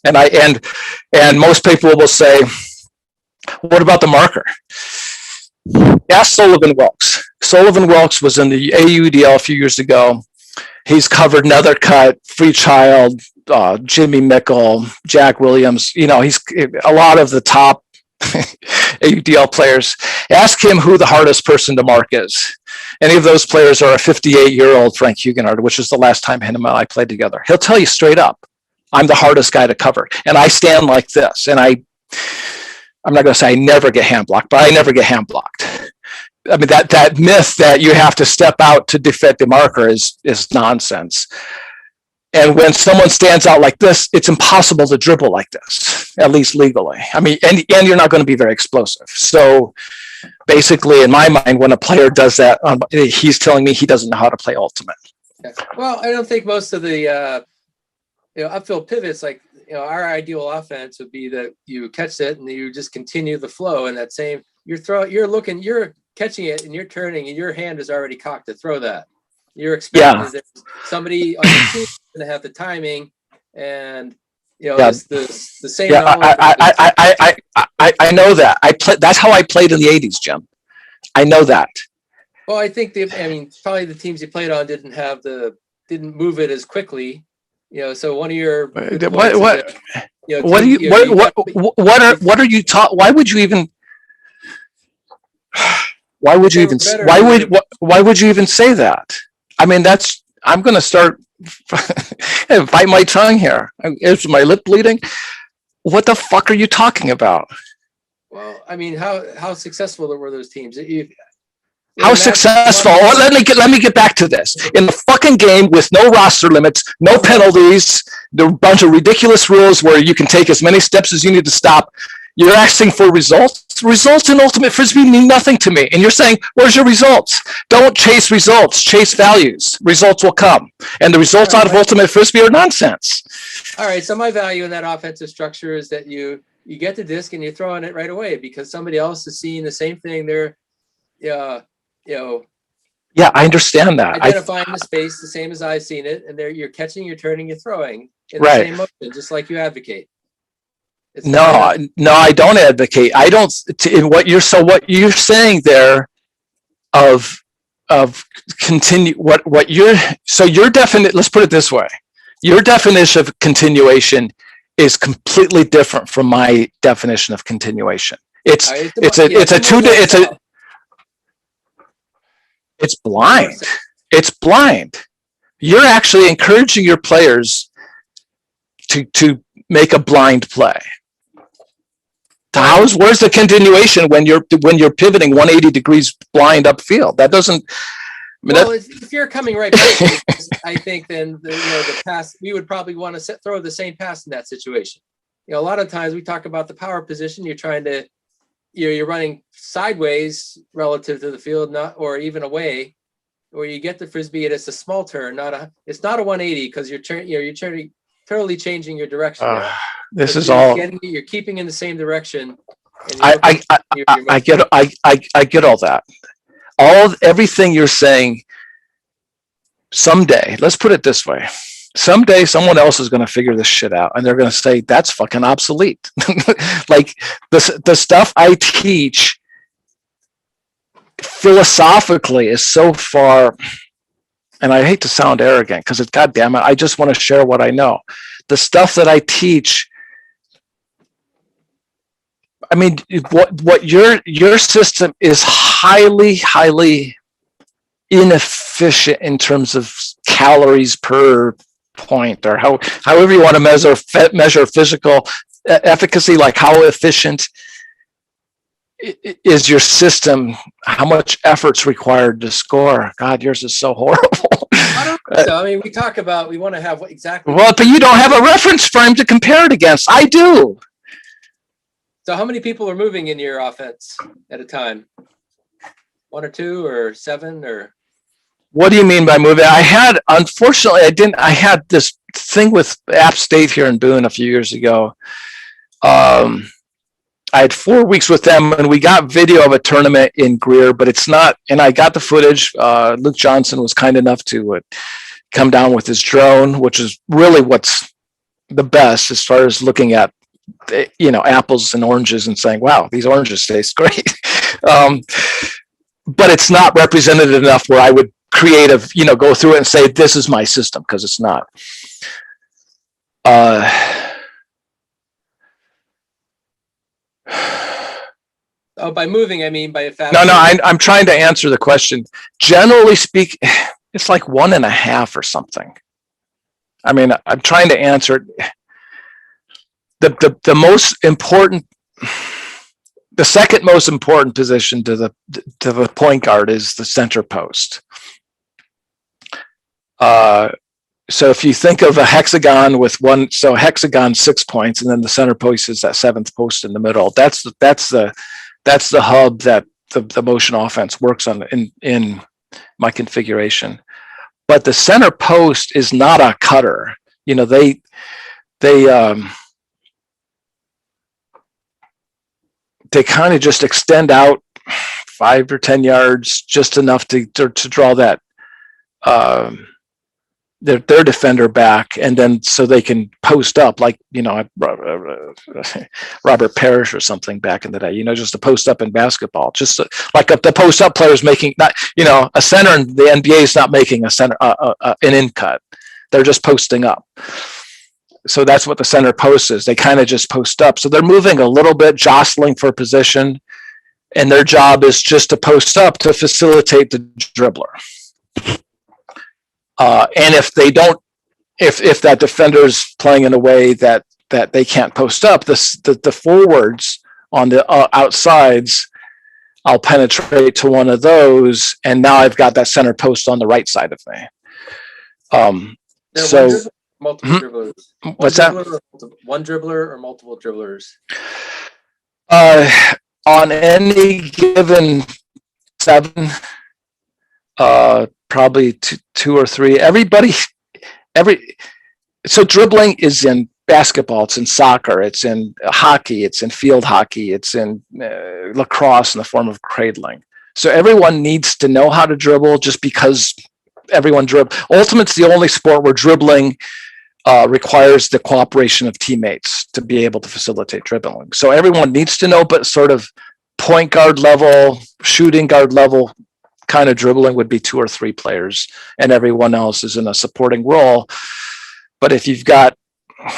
And most people will say, what about the marker? Ask Sullivan Wilkes. Sullivan Wilkes was in the AUDL a few years ago. He's covered Nethercutt, Free Child, Jimmy Mickle, Jack Williams. He's a lot of the top AUDL players. Ask him who the hardest person to mark is. Any of those players are a 58-year-old Frank Huguenard, which is the last time him and I played together. He'll tell you straight up, I'm the hardest guy to cover. And I stand like this. And I'm not going to say I never get hand blocked, but I never get hand blocked. I mean, that myth that you have to step out to defend the marker is nonsense. And when someone stands out like this, it's impossible to dribble like this, at least legally. I mean, and you're not going to be very explosive. So basically, in my mind, when a player does that, he's telling me he doesn't know how to play ultimate. Well, I don't think most of the upfield pivots, like our ideal offense would be that you catch it and you just continue the flow, and that same you're catching it and you're turning and your hand is already cocked to throw that. You're expecting that somebody on the team is going to have the timing, and the same. Yeah, I know that. That's how I played in the '80s, Jim. I know that. Well, I think probably the teams you played on didn't move it as quickly. So one of your what are you taught? Why would you even? Why would you even say that? I mean, I'm going to start bite my tongue here. Is my lip bleeding? What the fuck are you talking about? Well, I mean, how successful were those teams? How successful? Well, let me get back to this. In the fucking game with no roster limits, no penalties, there are a bunch of ridiculous rules where you can take as many steps as you need to stop. You're asking for results. Results in Ultimate Frisbee mean nothing to me. And you're saying, where's your results? Don't chase results, chase values. Results will come. And the results out of Ultimate Frisbee are nonsense. All right, so my value in that offensive structure is that you get the disc and you're throwing it right away because somebody else is seeing the same thing. They're, yeah, I understand that. Identifying the space the same as I've seen it, and you're catching, you're turning, you're throwing in the same motion, just like you advocate. No, I don't advocate. I don't. What you're saying there of continue what your definition. Let's put it this way: your definition of continuation is completely different from my definition of continuation. It's blind. It's blind. You're actually encouraging your players to make a blind play. Where's the continuation when you're pivoting 180 degrees blind upfield? That doesn't. If you're coming right back, I think then the pass, we would probably want to throw the same pass in that situation. A lot of times we talk about the power position. You're trying to, you're running sideways relative to the field, not or even away, or you get the frisbee and it's a small turn, it's not a 180 because you're totally changing your direction there. This is you're all. you're keeping in the same direction. And I get all that. Everything you're saying. Someday, let's put it this way. Someday someone else is going to figure this shit out and they're going to say that's fucking obsolete. Like the stuff I teach philosophically is so far, and I hate to sound arrogant because God damn it, I just want to share what I know. The stuff that I teach, I mean, what your system is highly inefficient in terms of calories per point, or however you want to measure physical efficacy, like how efficient is your system, how much effort's required to score. God, yours is so horrible. I don't think so. I mean, we want to have exactly. Well, but you don't have a reference frame to compare it against. I do. So how many people are moving in your offense at a time? 1 or 2 or 7 or? What do you mean by moving? Unfortunately, I had this thing with App State here in Boone a few years ago. I had 4 weeks with them and we got video of a tournament in Greer, but it's not, and I got the footage. Luke Johnson was kind enough to come down with his drone, which is really what's the best as far as looking at, apples and oranges and saying, wow, these oranges taste great. But it's not representative enough where I would creative, go through it and say, this is my system, because it's not. Oh, by moving, I mean by a fast. No, I'm trying to answer the question. Generally speaking, it's like 1.5 or something. I mean, I'm trying to answer it. The most important, the second most important position to the point guard is the center post. So if you think of a hexagon with hexagon 6 points, and then the center post is that 7th post in the middle. That's the hub that the motion offense works on in my configuration. But the center post is not a cutter. They kind of just extend out 5 or 10 yards, just enough to draw that their defender back, and then so they can post up, like Robert Parrish or something back in the day. Just to post up in basketball, just like the post up players making not a center in the NBA is not making a center an in cut. They're just posting up. So that's what the center post is. They kind of just post up. So they're moving a little bit, jostling for position, and their job is just to post up to facilitate the dribbler. And if they don't, if that defender is playing in a way that they can't post up, the forwards on the outsides, I'll penetrate to one of those, and now I've got that center post on the right side of me. Multiple dribblers. What's that? One dribbler or multiple dribblers? On any given 7, probably two or 3. So dribbling is in basketball, it's in soccer, it's in hockey, it's in field hockey, it's in lacrosse in the form of cradling. So everyone needs to know how to dribble, just because everyone dribble. Ultimately, it's the only sport where dribbling requires the cooperation of teammates to be able to facilitate dribbling. So everyone needs to know, but sort of point guard level, shooting guard level kind of dribbling would be 2 or 3 players, and everyone else is in a supporting role. But if you've got,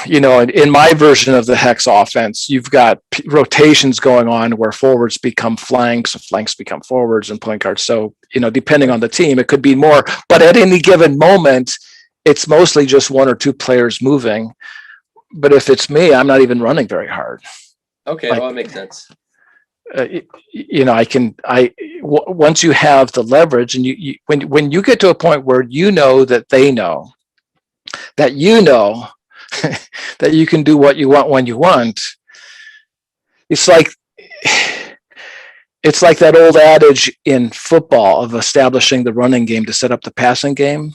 in my version of the hex offense, you've got rotations going on where forwards become flanks, and flanks become forwards, and point guards. So, depending on the team, it could be more, but at any given moment, it's mostly just 1 or 2 players moving. But if it's me, I'm not even running very hard. Okay, well, that makes sense. Once you have the leverage, and when you get to a point where that they know that that you can do what you want when you want, it's like it's like that old adage in football of establishing the running game to set up the passing game.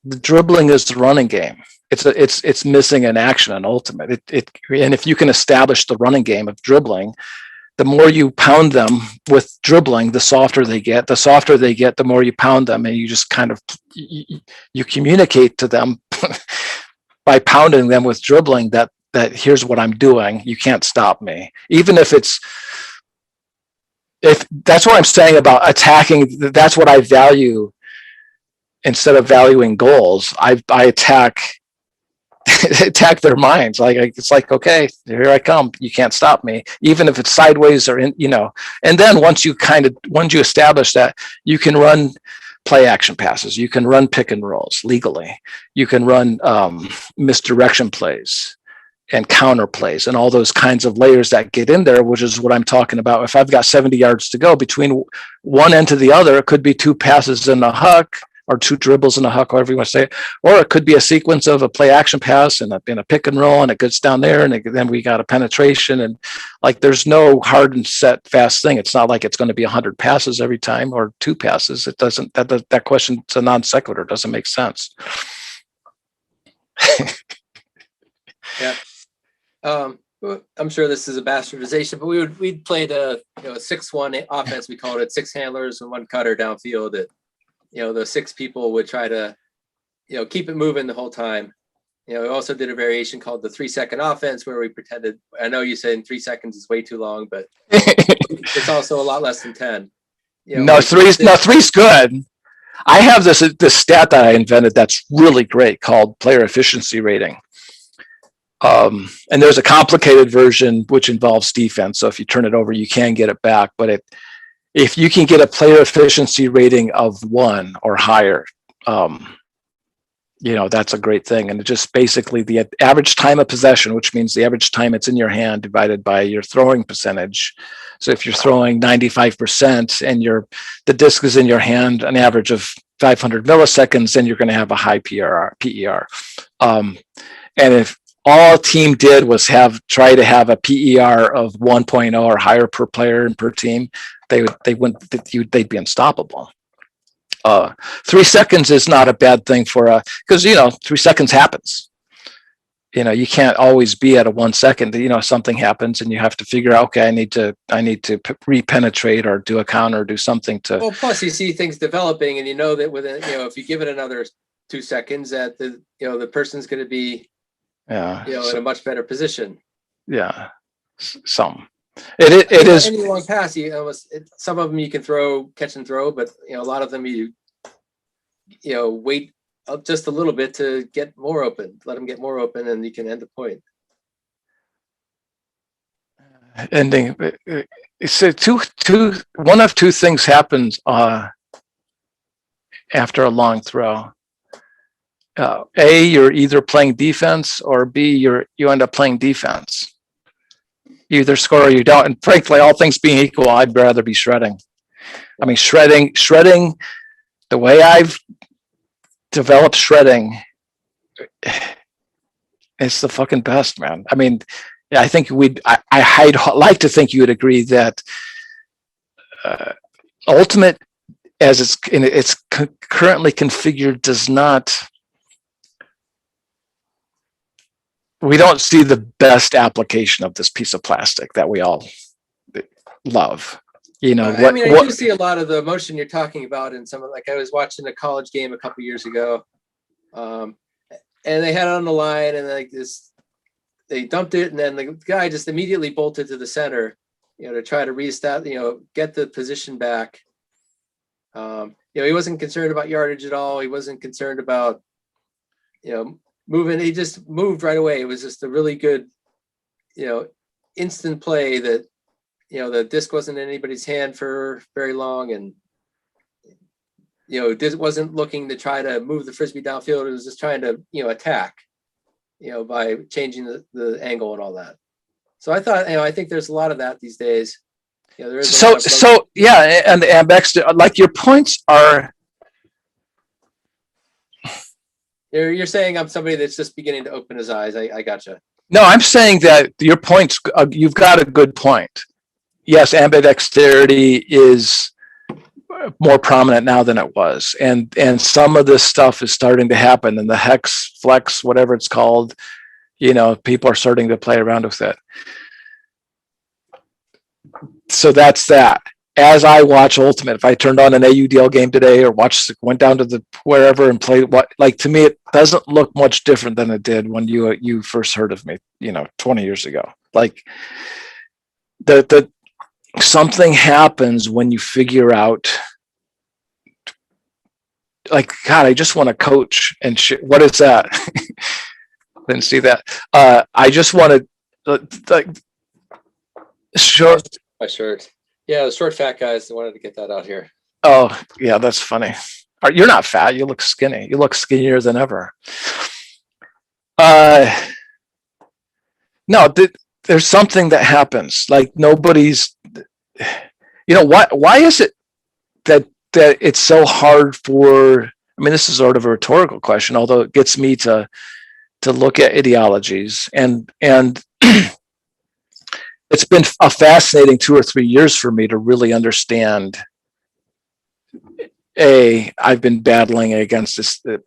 The dribbling is the running game. It's missing an action, an ultimate. And if you can establish the running game of dribbling, the more you pound them with dribbling, the softer they get. The softer they get, the more you pound them, and you just kind of you communicate to them by pounding them with dribbling that here's what I'm doing. You can't stop me, even if that's what I'm saying about attacking. That's what I value. Instead of valuing goals, I attack their minds. Like it's like, okay, here I come. You can't stop me, even if it's sideways or in, And then once you establish that, you can run play action passes. You can run pick and rolls legally. You can run misdirection plays and counter plays and all those kinds of layers that get in there, which is what I'm talking about. If I've got 70 yards to go between one end to the other, it could be 2 passes and a huck, or 2 dribbles and a huck, however you want to say it. Or it could be a sequence of a play action pass and a pick and roll, and it gets down there, and then we got a penetration. And like, there's no hard and set fast thing. It's not like it's going to be 100 passes every time or 2 passes. It doesn't, that question, it's a non sequitur, doesn't make sense. Yeah. I'm sure this is a bastardization, but we'd played a 6-1 offense. We called it 6 handlers and 1 cutter downfield. That the 6 people would try to keep it moving the whole time. We also did a variation called the 3-second offense, where we pretended. I know you said 3 seconds is way too long, but it's also a lot less than 10. Three's good. I have this stat that I invented that's really great called player efficiency rating. And there's a complicated version which involves defense. So if you turn it over, you can get it back. But if you can get a player efficiency rating of 1 or higher, that's a great thing. And it just basically the average time of possession, which means the average time it's in your hand divided by your throwing percentage. So if you're throwing 95% and the disc is in your hand, an average of 500 milliseconds, then you're going to have a high PER. And if all a team did was try to have a PER of 1.0 or higher per player and per team, they'd be unstoppable. 3 seconds is not a bad thing because 3 seconds happens. You can't always be at a 1 second. Something happens and you have to figure out, okay, I need to re-penetrate or do a counter or do something to. Well, plus you see things developing, and that within if you give it another 2 seconds, that the person's going to be in a much better position. Yeah, it is any long pass. Some of them you can catch and throw, but a lot of them you wait just a little bit to get more open. Let them get more open, and you can end the point. Ending. So one of 2 things happens after a long throw. A, you're either playing defense, or B, you end up playing defense. You either score or you don't. And frankly, all things being equal, I'd rather be shredding. I mean, shredding, the way I've developed shredding, it's the fucking best, man. I mean, I think I'd like to think you would agree that Ultimate, as it's currently configured, does not. We don't see the best application of this piece of plastic that we all love. I do see a lot of the motion you're talking about in some of, like, I was watching a college game a couple years ago, and they had it on the line, and they dumped it, and then the guy just immediately bolted to the center, to try to reestablish, get the position back. He wasn't concerned about yardage at all. He wasn't concerned about, moving. He just moved right away. It was just a really good, instant play that, the disc wasn't in anybody's hand for very long, and wasn't looking to try to move the frisbee downfield. It was just trying to attack, by changing the angle and all that. So I thought, I think there's a lot of that these days. There is yeah, and the Ambex, like, your points are. You're saying I'm somebody that's just beginning to open his eyes. I gotcha. No, I'm saying that your points. You've got a good point. yes, ambidexterity is more prominent now than it was, and some of this stuff is starting to happen, and the hex flex, whatever it's called, people are starting to play around with it. So that's that. As I watch Ultimate, if I turned on an AUDL game today or went down to the wherever and played, to me, it doesn't look much different than it did when you first heard of me, 20 years ago. Like the something happens when you figure out, like, God, I just want to coach and shit. What is that? Didn't see that. I just want to like short. My shirt. Yeah, the short fat guys wanted to get that out here. Oh, yeah, that's funny. You're not fat. You look skinny. You look skinnier than ever. No, there's something that happens. Like nobody's. Why is it that it's so hard for? I mean, this is sort of a rhetorical question, although it gets me to look at ideologies and. It's been a fascinating 2 or 3 years for me to really understand. I've been battling against this, an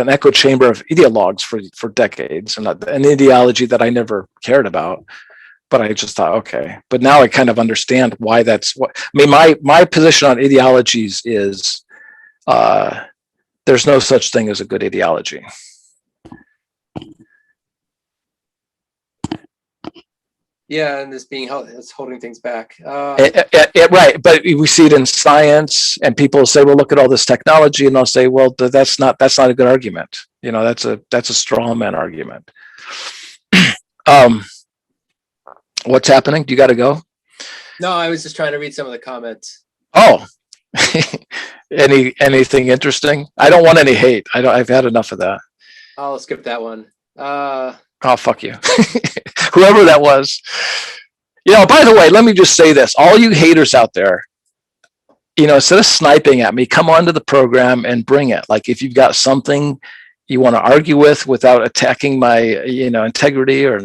echo chamber of ideologues for decades, and an ideology that I never cared about. But I just thought, okay. But now I kind of understand why that's what. I mean, my position on ideologies is there's no such thing as a good ideology. Yeah, and this being it's holding things back. Right, but we see it in science, and people say, "Well, look at all this technology," and they'll say, "Well, that's not a good argument." That's a straw man argument. What's happening? Do you got to go? No, I was just trying to read some of the comments. Oh, anything interesting? I don't want any hate. I've had enough of that. I'll skip that one. Oh, fuck you. Whoever that was. By the way, let me just say this. All you haters out there, instead of sniping at me, come onto the program and bring it. Like if you've got something you want to argue with without attacking my, integrity or,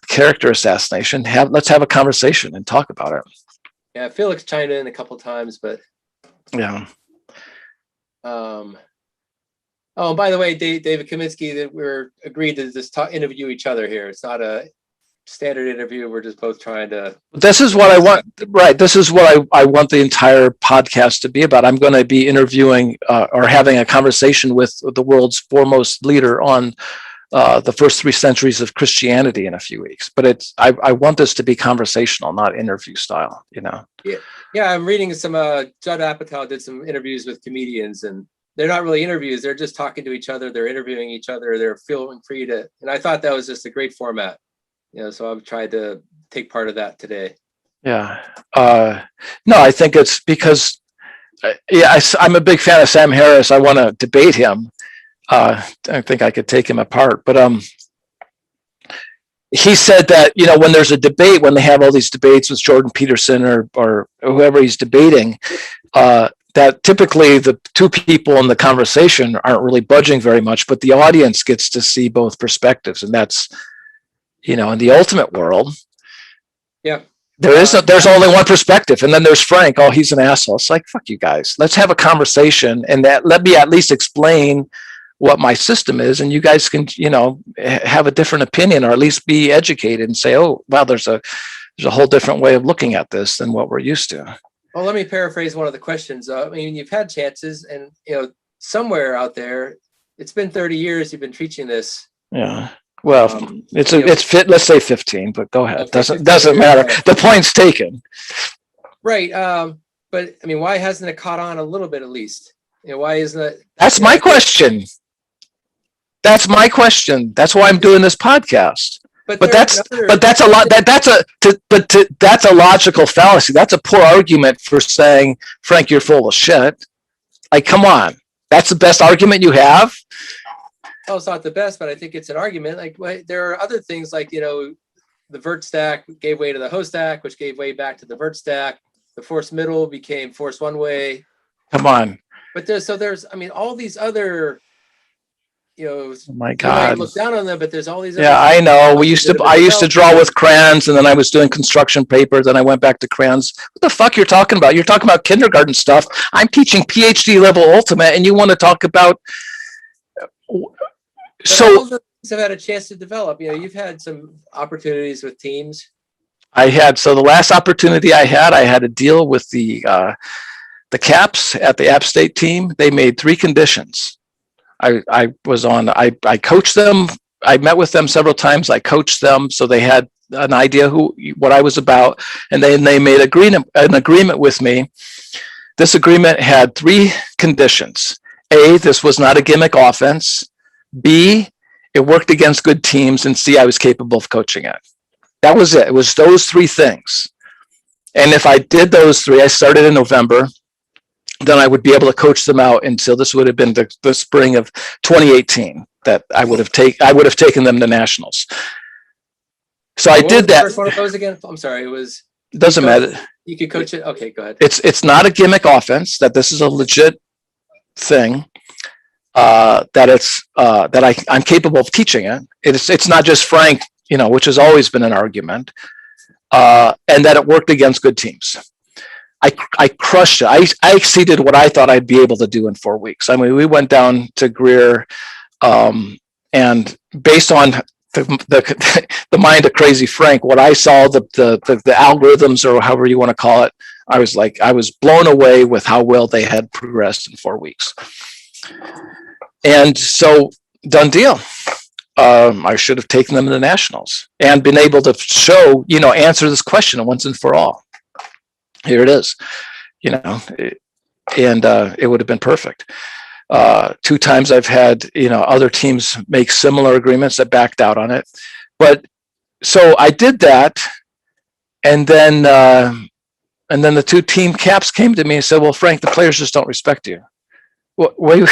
character assassination, let's have a conversation and talk about it. Yeah, Felix chimed in a couple times, but yeah. Oh, by the way, David Kaminsky, that we're agreed to just interview each other here. It's not a standard interview. We're just both trying to. This is what I want. Right. This is what I want the entire podcast to be about. I'm going to be interviewing or having a conversation with the world's foremost leader on the first 3 centuries of Christianity in a few weeks. But I want this to be conversational, not interview style. Yeah. I'm reading some. Judd Apatow did some interviews with comedians, and they're not really interviews. They're just talking to each other. They're interviewing each other. They're feeling free to, and I thought that was just a great format. So I've tried to take part of that today. Yeah. No, I think it's because, I'm a big fan of Sam Harris. I want to debate him. I think I could take him apart, but he said that, when there's a debate, when they have all these debates with Jordan Peterson or whoever he's debating, that typically the 2 people in the conversation aren't really budging very much, but the audience gets to see both perspectives. And that's, in the ultimate world, yeah, there's only one perspective. And then there's Frank. Oh, he's an asshole. It's like, fuck you guys. Let's have a conversation and let me at least explain what my system is. And you guys can, have a different opinion or at least be educated and say, oh, wow, there's a whole different way of looking at this than what we're used to. Well, let me paraphrase one of the questions. I mean, you've had chances, and somewhere out there, it's been 30 years you've been teaching this. Yeah. Well, it's fit. Let's say 15, but go ahead. Okay, doesn't matter. The point's taken. Right. But I mean, why hasn't it caught on a little bit at least? Why isn't it? That's my question. That's my question. That's why I'm doing this podcast. But that's a lot. That's a logical fallacy. That's a poor argument for saying, Frank, you're full of shit. Like, come on, that's the best argument you have. Oh, it's not the best, but I think it's an argument. Like, there are other things like the vert stack gave way to the host stack, which gave way back to the vert stack. The force middle became force one way. Come on. But there's I mean, all these other oh my you might God. look down on them, but there's all these. Yeah, I know. I used to draw with crayons, and then I was doing construction paper. Then I went back to crayons. What the fuck you're talking about? You're talking about kindergarten stuff. I'm teaching PhD level ultimate, and you want to talk about. So have had a chance to develop. You've had some opportunities with teams. So the last opportunity I had a deal with the Caps at the App State team. They made 3 conditions. I coached them. I met with them several times. I coached them, so they had an idea what I was about, and then they made an agreement with me. This agreement had 3 conditions. A, this was not a gimmick offense. B, it worked against good teams, and C, I was capable of coaching it. That was it. It was those 3 things. And if I did those 3, I started in November, then I would be able to coach them out until this would have been the spring of 2018 that I would have taken them to nationals. So I did that. First one of those again? I'm sorry. It was. Doesn't matter. You could coach it. Okay, go ahead. It's not a gimmick offense. That this is a legit thing. That I'm capable of teaching it. It's not just Frank, which has always been an argument, and that it worked against good teams. I crushed it. I exceeded what I thought I'd be able to do in 4 weeks. I mean, we went down to Greer, and based on the mind of crazy Frank, what I saw, the algorithms or however you want to call it, I was blown away with how well they had progressed in 4 weeks. And so, done deal. I should have taken them to the nationals and been able to show, answer this question once and for all. Here it is, and it would have been perfect. 2 times I've had, other teams make similar agreements that backed out on it. But so I did that. And then the 2 team caps came to me and said, well, Frank, the players just don't respect you. Wait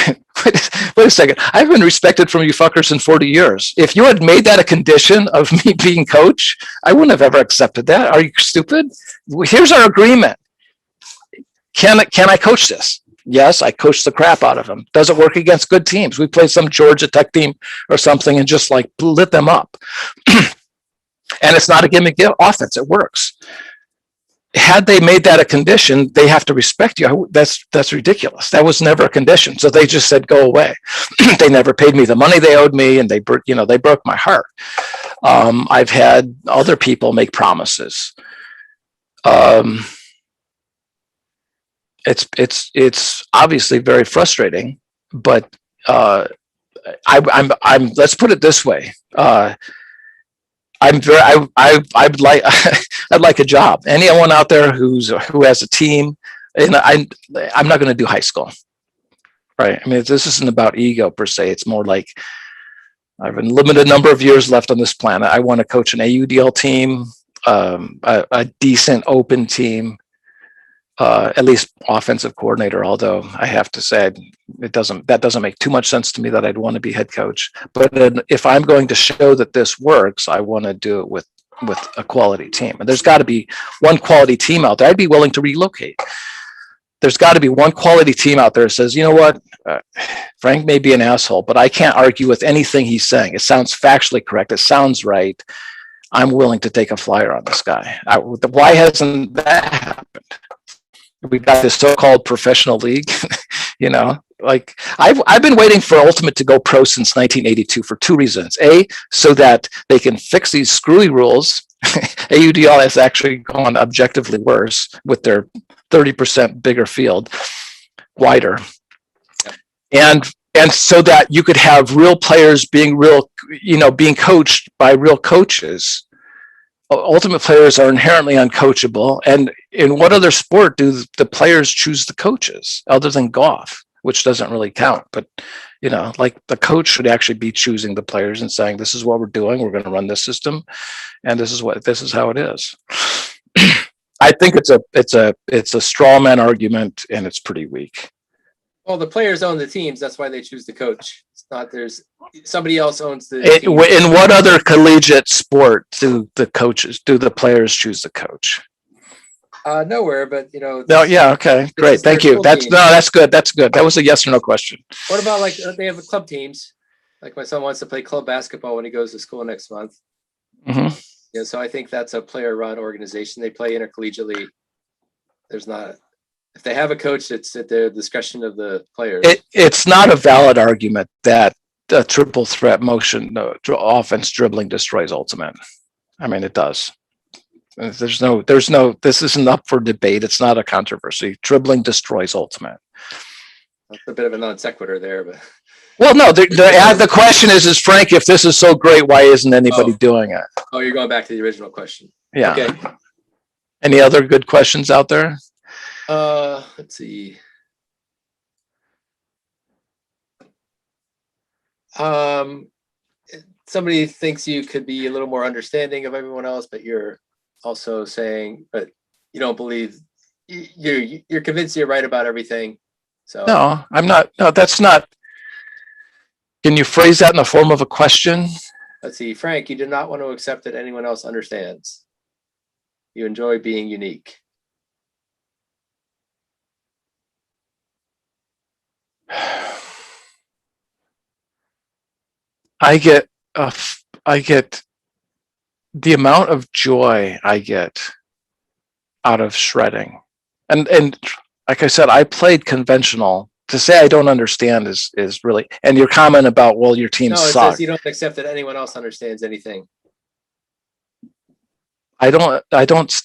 a second. I've been respected from you fuckers in 40 years. If you had made that a condition of me being coach, I wouldn't have ever accepted that. Are you stupid? Here's our agreement. Can I coach this? Yes, I coached the crap out of them. Does it work against good teams? We played some Georgia Tech team or something and just lit them up. And it's not a gimmick offense. It works. Had they made that a condition, they have to respect you. That's ridiculous. That was never a condition. So they just said, go away. They never paid me the money they owed me, and they broke my heart. I've had other people make promises. It's obviously very frustrating, but I'm let's put it this way. I'd like a job. Anyone out there who has a team, and I'm not going to do high school, right? I mean, this isn't about ego per se. It's more like I have a limited number of years left on this planet. I want to coach an AUDL team, a decent open team, at least offensive coordinator. Although I have to say, that doesn't make too much sense to me that I'd want to be head coach. But if I'm going to show that this works, I want to do it with a quality team. And there's got to be one quality team out there. I'd be willing to relocate. There's got to be one quality team out there that says, you know what, Frank may be an asshole, but I can't argue with anything he's saying. It sounds factually correct. It sounds right. I'm willing to take a flyer on this guy. Why hasn't that happened? We've got this so-called professional league, like I've been waiting for Ultimate to go pro since 1982 for 2 reasons. A, so that they can fix these screwy rules. AUDL has actually gone objectively worse with their 30% bigger field, wider. And so that you could have real players being being coached by real coaches. Ultimate players are inherently uncoachable. And in what other sport do the players choose the coaches other than golf, which doesn't really count? But, like the coach should actually be choosing the players and saying, this is what we're doing. We're going to run this system. And this is how it is. I think it's a straw man argument, and it's pretty weak. Well, the players own the teams. That's why they choose the coach. It's not there's somebody else owns the team. In what other collegiate sport do the players choose the coach? Nowhere, but No, yeah, okay, great, thank you. That's good. That was a yes or no question. What about they have club teams? Like my son wants to play club basketball when he goes to school next month. Mhm. Yeah, so I think that's a player-run organization. They play intercollegiately. There's not, if they have a coach, it's at the discretion of the players. It's not a valid argument that the triple threat motion offense dribbling destroys ultimate. I mean, it does. There's no, this isn't up for debate. It's not a controversy. Dribbling destroys ultimate. That's a bit of a non sequitur there, but. Well, no, the question is Frank, if this is so great, why isn't anybody doing it? Oh, you're going back to the original question. Yeah. Okay. Any other good questions out there? Let's see. Somebody thinks you could be a little more understanding of everyone else, but you're also saying, but you don't believe you're convinced you're right about everything. So no, I'm not. No, that's not. Can you phrase that in the form of a question? Let's see, Frank, you do not want to accept that anyone else understands. You enjoy being unique. I get the amount of joy I get out of shredding. And like I said, I played conventional. To say I don't understand is really, and your comment about, well, your team sucks. No, it says you don't accept that anyone else understands anything. I don't,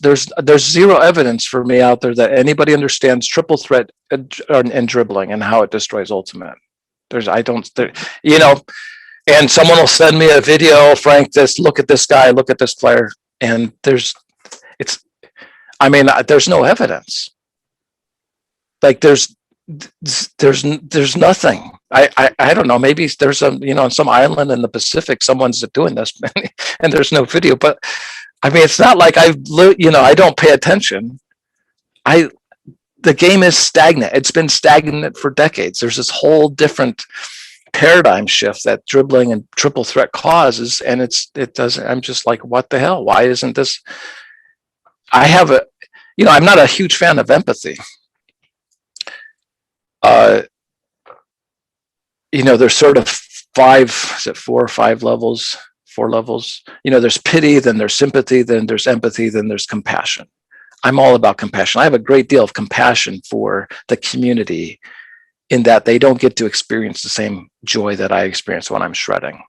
there's zero evidence for me out there that anybody understands triple threat and dribbling and how it destroys ultimate. And someone will send me a video, Frank, look at this guy, look at this player. And there's no evidence. Like there's nothing. I don't know. Maybe there's on some island in the Pacific, someone's doing this and there's no video, but I mean, it's not like I don't pay attention. The game is stagnant. It's been stagnant for decades. There's this whole different paradigm shift that dribbling and triple threat causes, and it doesn't. I'm just like, what the hell? Why isn't this? I'm not a huge fan of empathy. There's sort of four or five levels. 4 levels. There's pity, then there's sympathy, then there's empathy, then there's compassion. I'm all about compassion. I have a great deal of compassion for the community in that they don't get to experience the same joy that I experience when I'm shredding.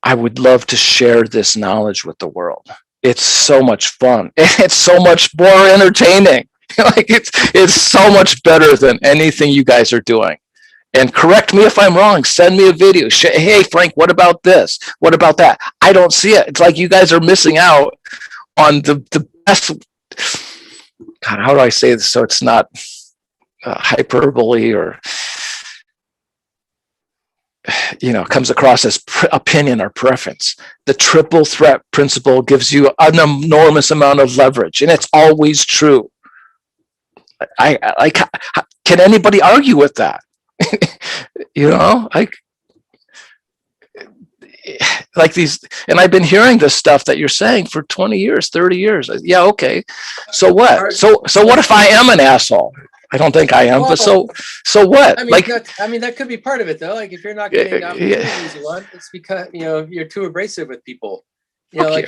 I would love to share this knowledge with the world. It's so much fun. It's so much more entertaining. Like it's so much better than anything you guys are doing. And correct me if I'm wrong. Send me a video. Hey, Frank, what about this? What about that? I don't see it. It's like you guys are missing out on the best. God, how do I say this so it's not hyperbole or comes across as opinion or preference? The triple threat principle gives you an enormous amount of leverage, and it's always true. Can anybody argue with that? Like these, and I've been hearing this stuff that you're saying for 20 years, 30 years. Yeah, okay. So what? So what if I am an asshole? I don't think I am, but so what? That could be part of it though. Like if you're not getting opportunities you want, it's because you're too abrasive with people. You're yelling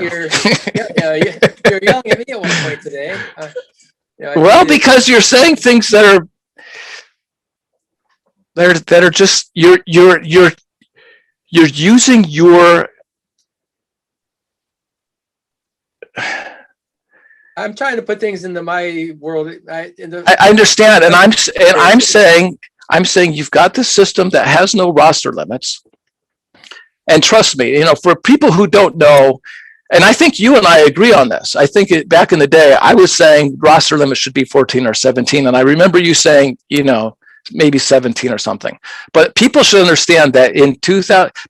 at me at one point today. Because you're saying things that are just you're using your. I'm trying to put things into my world. I understand, and I'm saying you've got this system that has no roster limits, and trust me, for people who don't know, and I think you and I agree on this. I think back in the day, I was saying roster limits should be 14 or 17, and I remember you saying, maybe 17 or something. But people should understand that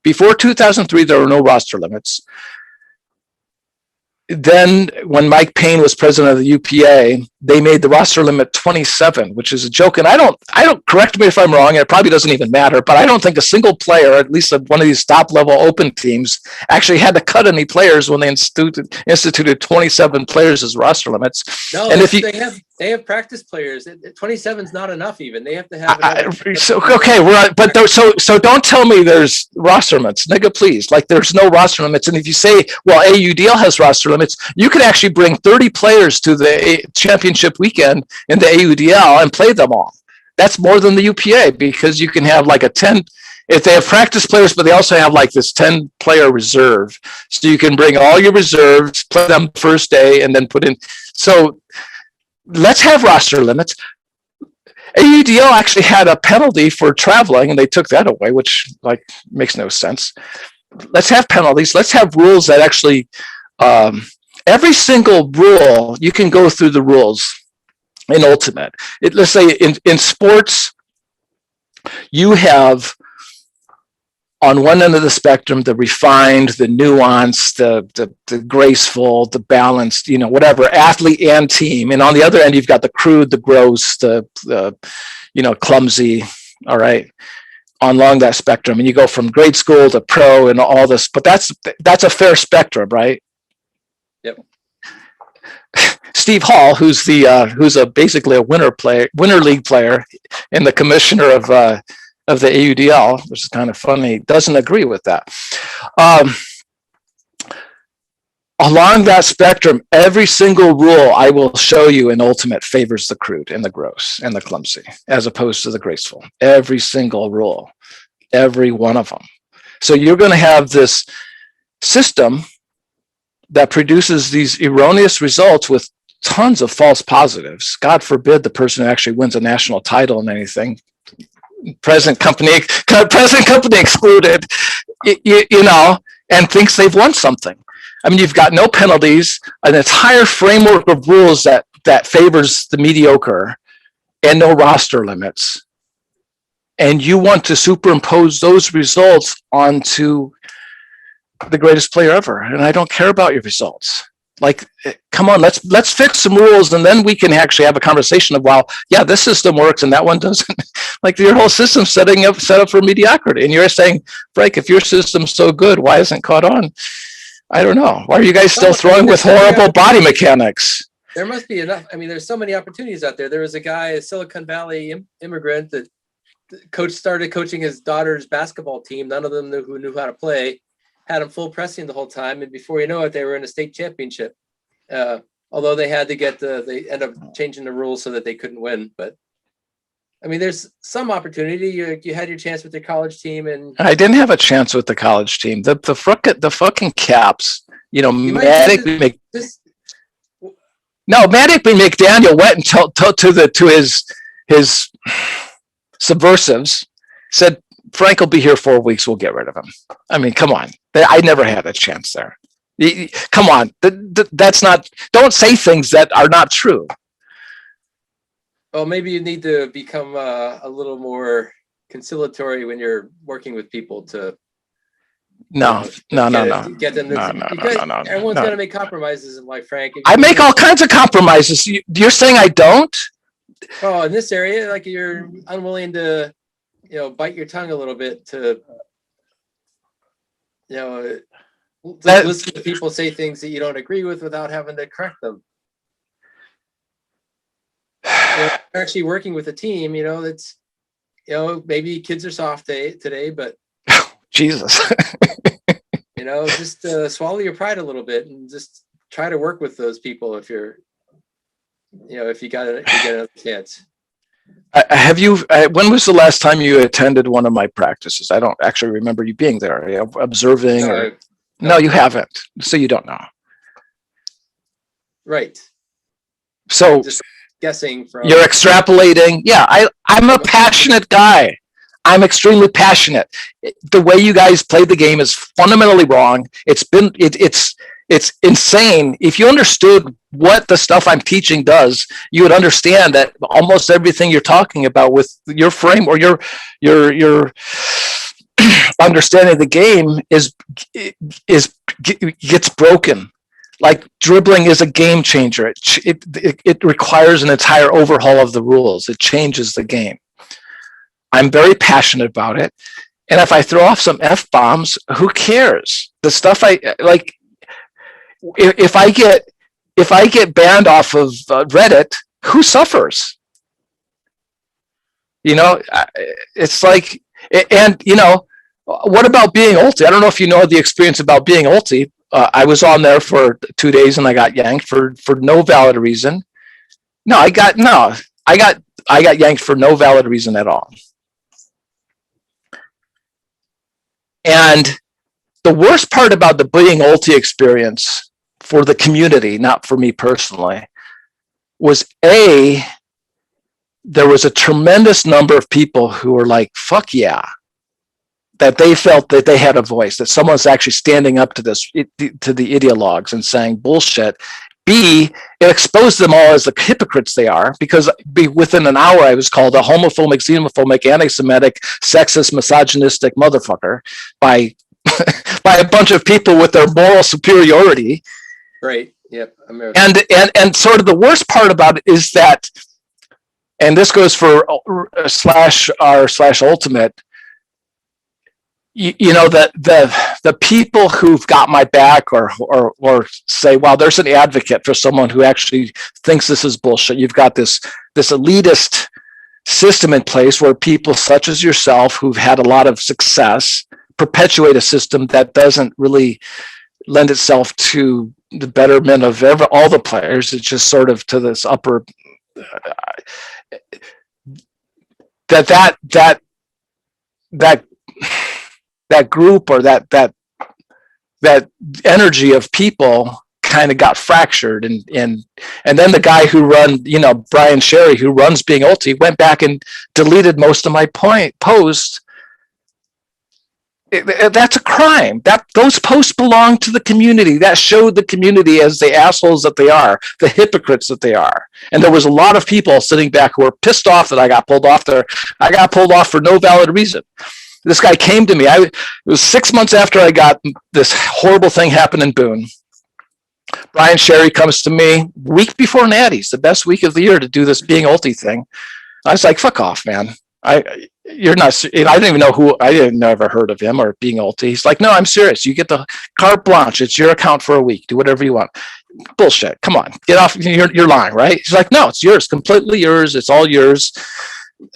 before 2003, there were no roster limits. Then when Mike Payne was president of the UPA, they made the roster limit 27, which is a joke. And I don't, correct me if I'm wrong, and it probably doesn't even matter, but I don't think a single player, at least one of these top level open teams, actually had to cut any players when they instituted 27 players as roster limits. No, and if they have practice players. 27 is not enough even. They have to have so don't tell me there's roster limits, nigga, please. Like, there's no roster limits. And if you say, well, AUDL has roster limits, you could actually bring 30 players to the championship weekend in the AUDL and play them all. That's more than the UPA, because you can have like a 10, if they have practice players, but they also have like this 10 player reserve. So you can bring all your reserves, play them first day, and then put in. So let's have roster limits. AUDL actually had a penalty for traveling, and they took that away, which like makes no sense. Let's have penalties. Let's have rules that actually, every single rule, you can go through the rules in Ultimate. Let's say in sports, you have on one end of the spectrum, the refined, the nuanced, the graceful, the balanced, whatever, athlete and team. And on the other end, you've got the crude, the gross, the clumsy, all right, along that spectrum. And you go from grade school to pro and all this, but that's a fair spectrum, right? Yep. Steve Hall, who's basically a winter league player and the commissioner of the AUDL, which is kind of funny, doesn't agree with that. Along that spectrum, every single rule I will show you in Ultimate favors the crude and the gross and the clumsy, as opposed to the graceful. Every single rule, every one of them. So you're going to have this system that produces these erroneous results with tons of false positives. God forbid the person who actually wins a national title in anything, present company excluded, and thinks they've won something. I mean, you've got no penalties, an entire framework of rules that favors the mediocre, and no roster limits. And you want to superimpose those results onto the greatest player ever. And I don't care about your results. Like, come on, let's fix some rules, and then we can actually have a conversation of, well, yeah, this system works and that one doesn't. Like, your whole system's set up for mediocrity. And you're saying, Frank, if your system's so good, why isn't it caught on? I don't know. Why are you guys still throwing with horrible body mechanics? There must be enough. I mean, there's so many opportunities out there. There was a guy, a Silicon Valley immigrant, that started coaching his daughter's basketball team. None of them knew how to play. Had them full pressing the whole time, and before you know it, they were in a state championship. Although they had to they end up changing the rules so that they couldn't win. But I mean, there's some opportunity. You had your chance with your college team, and I didn't have a chance with the college team. The fucking Caps. Matic McDaniel went and told to his subversives, said, Frank will be here 4 weeks. We'll get rid of him. I mean, come on. I never had a chance there. Come on. That's not, don't say things that are not true. Well, maybe you need to become a little more conciliatory when you're working with people to. No. Get them to, everyone's got to make compromises in life, Frank. I make all kinds of compromises. You're saying I don't? Oh, in this area, like, you're unwilling to, bite your tongue a little bit to, listen to people say things that you don't agree with without having to correct them. Actually working with a team, that's, maybe kids are soft today, but Jesus, just swallow your pride a little bit and just try to work with those people if you're, if you get another chance. When was the last time you attended one of my practices? I don't actually remember you being there, observing. No, you haven't. So you don't know. Right. So just guessing from. You're extrapolating. Yeah, I'm a passionate guy. I'm extremely passionate. The way you guys play the game is fundamentally wrong. It's insane. If you understood what the stuff I'm teaching does, you would understand that almost everything you're talking about with your frame or your understanding of the game gets broken. like dribbling is a game changer. It requires an entire overhaul of the rules. It changes the game. I'm very passionate about it. And if I throw off some F-bombs, who cares? The stuff I like, if I get banned off of Reddit, who suffers? You know, it's like, and you know, what about being ulti? I don't know if you know the experience about being ulti. I was on there for 2 days and I got yanked for no valid reason. I got yanked for no valid reason at all. And the worst part about the being ulti experience for the community, not for me personally, was there was a tremendous number of people who were like, fuck yeah, that they felt that they had a voice, that someone's actually standing up to the ideologues and saying bullshit. B, it exposed them all as the hypocrites they are, because within an hour I was called a homophobic, xenophobic, anti-Semitic, sexist, misogynistic motherfucker by by a bunch of people with their moral superiority. Right. Yep. And sort of the worst part about it is that, and this goes for /r/ultimate, you know, the people who've got my back or say, wow, there's an advocate for someone who actually thinks this is bullshit. You've got this elitist system in place where people such as yourself who've had a lot of success perpetuate a system that doesn't really lend itself to the betterment of all the players. It's just sort of to this upper that group or that energy of people kind of got fractured, and then the guy who run, you know, Brian Sherry, who runs Being Ulti, went back and deleted most of my posts. That's a crime. Those posts belong to the community. That showed the community as the assholes that they are, the hypocrites that they are. And there was a lot of people sitting back who were pissed off that I got pulled off there. I got pulled off for no valid reason. This guy came to me. It was 6 months after I got this horrible thing happen in Boone. Brian Sherry comes to me week before Natty's, the best week of the year, to do this Being Ulti thing. I was like, fuck off, man. You're not, I didn't even know who, I didn't never heard of him or Being Ulti. He's like, no, I'm serious. You get the carte blanche. It's your account for a week. Do whatever you want. Bullshit. Come on, get off. You're lying, right? He's like, no, it's yours, completely yours. It's all yours.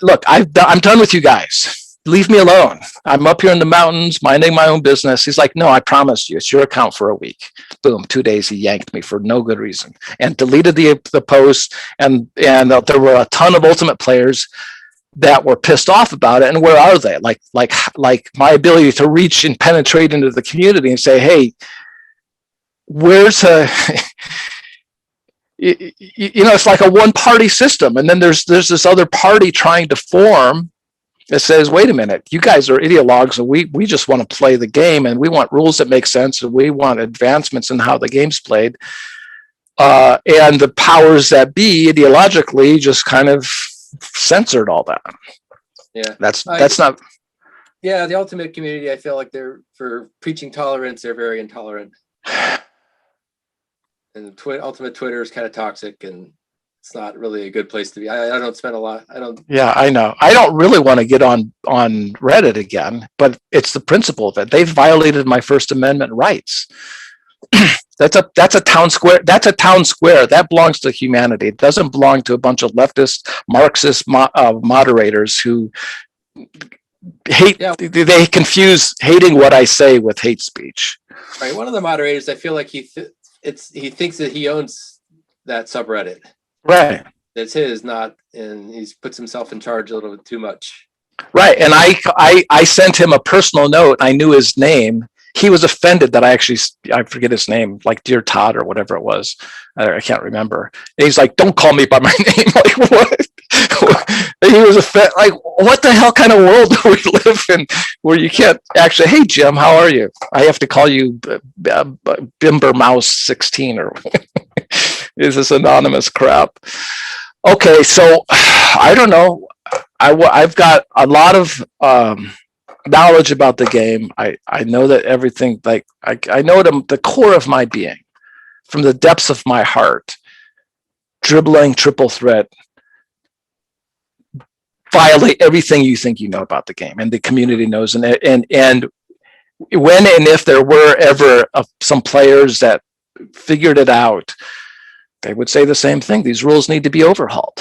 Look, I'm done with you guys. Leave me alone. I'm up here in the mountains minding my own business. He's like, no, I promise you, it's your account for a week. Boom, 2 days he yanked me for no good reason and deleted the post. And there were a ton of Ultimate players that were pissed off about it. And where are they? Like my ability to reach and penetrate into the community and say, hey, where's you know, it's like a one-party system. And then there's this other party trying to form that says, wait a minute, you guys are ideologues and we just want to play the game and we want rules that make sense and we want advancements in how the game's played. And the powers that be ideologically just kind of censored all that. Yeah. That's not. Yeah. The Ultimate community, I feel like they're, for preaching tolerance, they're very intolerant. And Ultimate Twitter is kind of toxic, and it's not really a good place to be. I don't spend a lot. Yeah, I know. I don't really want to get on Reddit again, but it's the principle of it. They've violated my First Amendment rights. That's a town square. That's a town square. That belongs to humanity. It doesn't belong to a bunch of leftist Marxist moderators who hate. Yeah. They confuse hating what I say with hate speech. Right. One of the moderators, I feel like he thinks that he owns that subreddit. Right. That's his, not, and he puts himself in charge a little bit too much. Right. And I sent him a personal note. I knew his name. He was offended that I forget his name, like Dear Todd or whatever it was. I can't remember. And he's like, don't call me by my name. Like, what? He was offended. Like, what the hell kind of world do we live in where you can't actually, hey, Jim, how are you? I have to call you Bimber Mouse 16 or is this anonymous crap? Okay, so I don't know. I've got a lot of knowledge about the game. I know that everything, like I know the core of my being. from the depths of my heart, dribbling triple threat violate everything you think you know about the game, and the community knows. And when and if there were ever some players that figured it out, they would say the same thing. These rules need to be overhauled.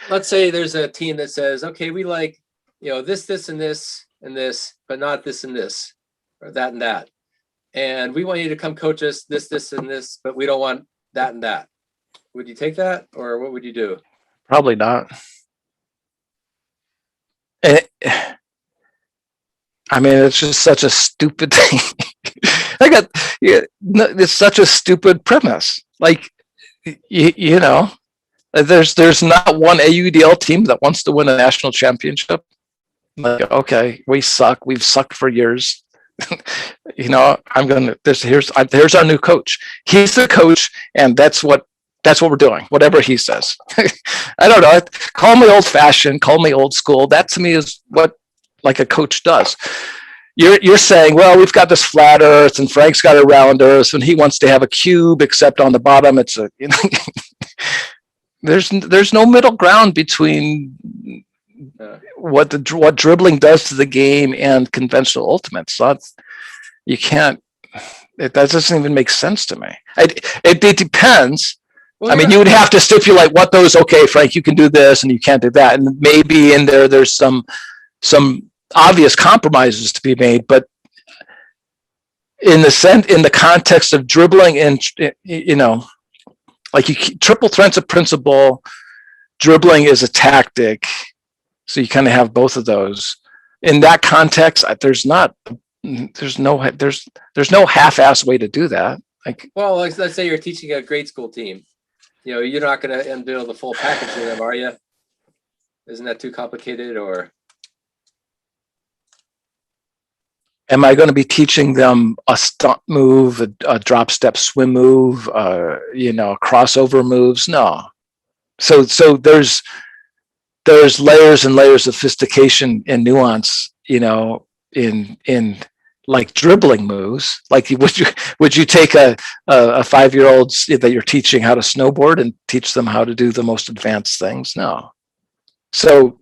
Let's say there's a team that says, okay, we like, this and this and this, but not this and this, or that and that. And we want you to come coach us this and this, but we don't want that and that. Would you take that, or what would you do? Probably not. I mean, it's just such a stupid thing. It's such a stupid premise. Like, there's not one AUDL team that wants to win a national championship. Like, okay, we suck. We've sucked for years. Here's our new coach. He's the coach, and that's what we're doing. Whatever he says. I don't know. Call me old fashioned. Call me old school. That to me is what like a coach does. You're saying, well, we've got this flat earth and Frank's got a round earth and he wants to have a cube, except on the bottom it's a there's no middle ground between what dribbling does to the game and conventional ultimates. So you can't, that doesn't even make sense to me. It depends. Well, I mean, you would have to stipulate what those, okay, Frank, you can do this and you can't do that. And maybe in there's some obvious compromises to be made, but in the context of dribbling and, like triple threat's a principle, dribbling is a tactic. So you kind of have both of those. In that context, there's no half-ass way to do that. Like, well, let's say you're teaching a grade school team. You're not going to unveil the full package for them, are you? Isn't that too complicated? Or am I going to be teaching them a stunt move, a drop step swim move, crossover moves? No. So there's layers and layers of sophistication and nuance, in like dribbling moves. Like, would you take a 5-year-old that you're teaching how to snowboard and teach them how to do the most advanced things? No. So,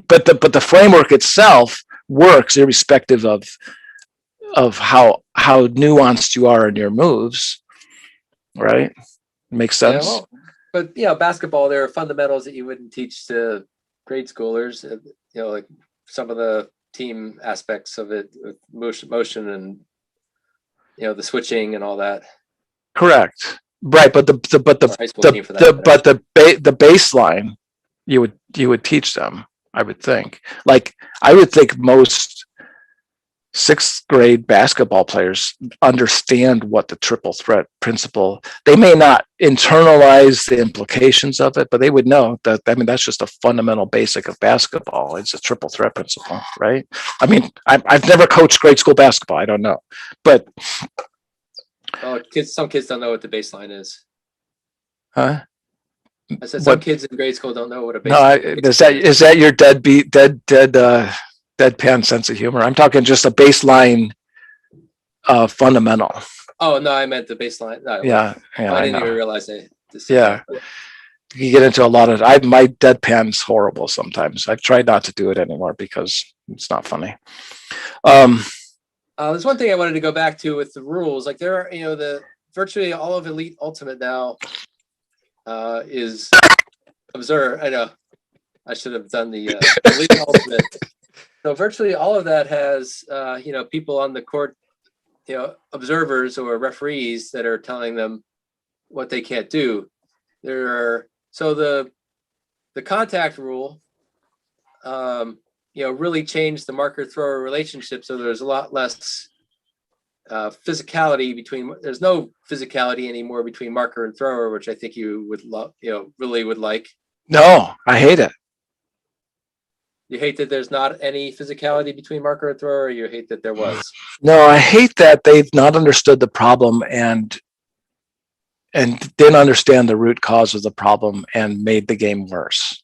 but the framework itself works irrespective of how nuanced you are in your moves, right? Makes sense. Yeah, well, but basketball, there are fundamentals that you wouldn't teach to grade schoolers. Like some of the team aspects of it, motion and the switching and all that. Correct. Right, but the baseline you would teach them, I would think. Like, I would think most 6th grade basketball players understand what the triple threat principle. They may not internalize the implications of it, but they would know that. I mean, that's just a fundamental basic of basketball. It's a triple threat principle, right? I mean, I've never coached grade school basketball. I don't know, but some kids don't know what the baseline is. Huh? I said some kids in grade school don't know what a baseline is. Is that your deadpan sense of humor? I'm talking just a baseline fundamental. Oh no, I meant the baseline. No, yeah, I didn't even realize that. Yeah, you get into a lot of. My deadpan's horrible sometimes. I've tried not to do it anymore because it's not funny. There's one thing I wanted to go back to with the rules. Like, there are, the virtually all of Elite Ultimate now is observe. I know I should have done the Elite Ultimate. So virtually all of that has, people on the court, observers or referees that are telling them what they can't do. So the contact rule, really changed the marker-thrower relationship. So there's a lot less physicality between. There's no physicality anymore between marker and thrower, which I think you would love. Really would like. No, I hate it. You hate that there's not any physicality between marker and thrower, or you hate that there was? No, I hate that they've not understood the problem and didn't understand the root cause of the problem and made the game worse.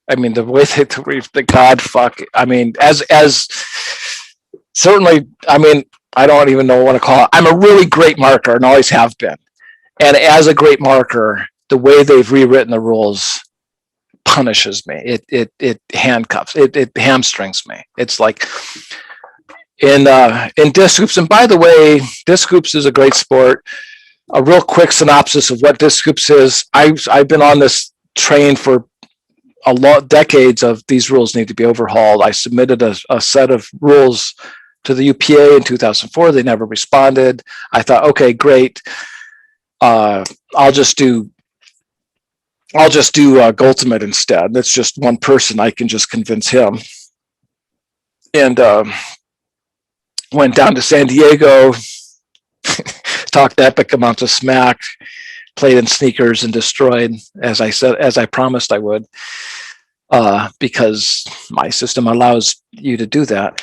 I mean, the way the God fuck. I mean, as certainly. I mean, I don't even know what to call it. I'm a really great marker and always have been. And as a great marker, the way they've rewritten the rules punishes me. It handcuffs, it hamstrings me. It's like in disc hoops. And by the way, disc hoops is a great sport. A real quick synopsis of what disc hoops is. I've been on this train for decades of these rules need to be overhauled. I submitted a set of rules to the UPA in 2004. They never responded. I thought, okay, great. I'll just do Ultimate instead. That's just one person. I can just convince him. And went down to San Diego, talked epic amounts of smack, played in sneakers and destroyed, as I promised I would, because my system allows you to do that.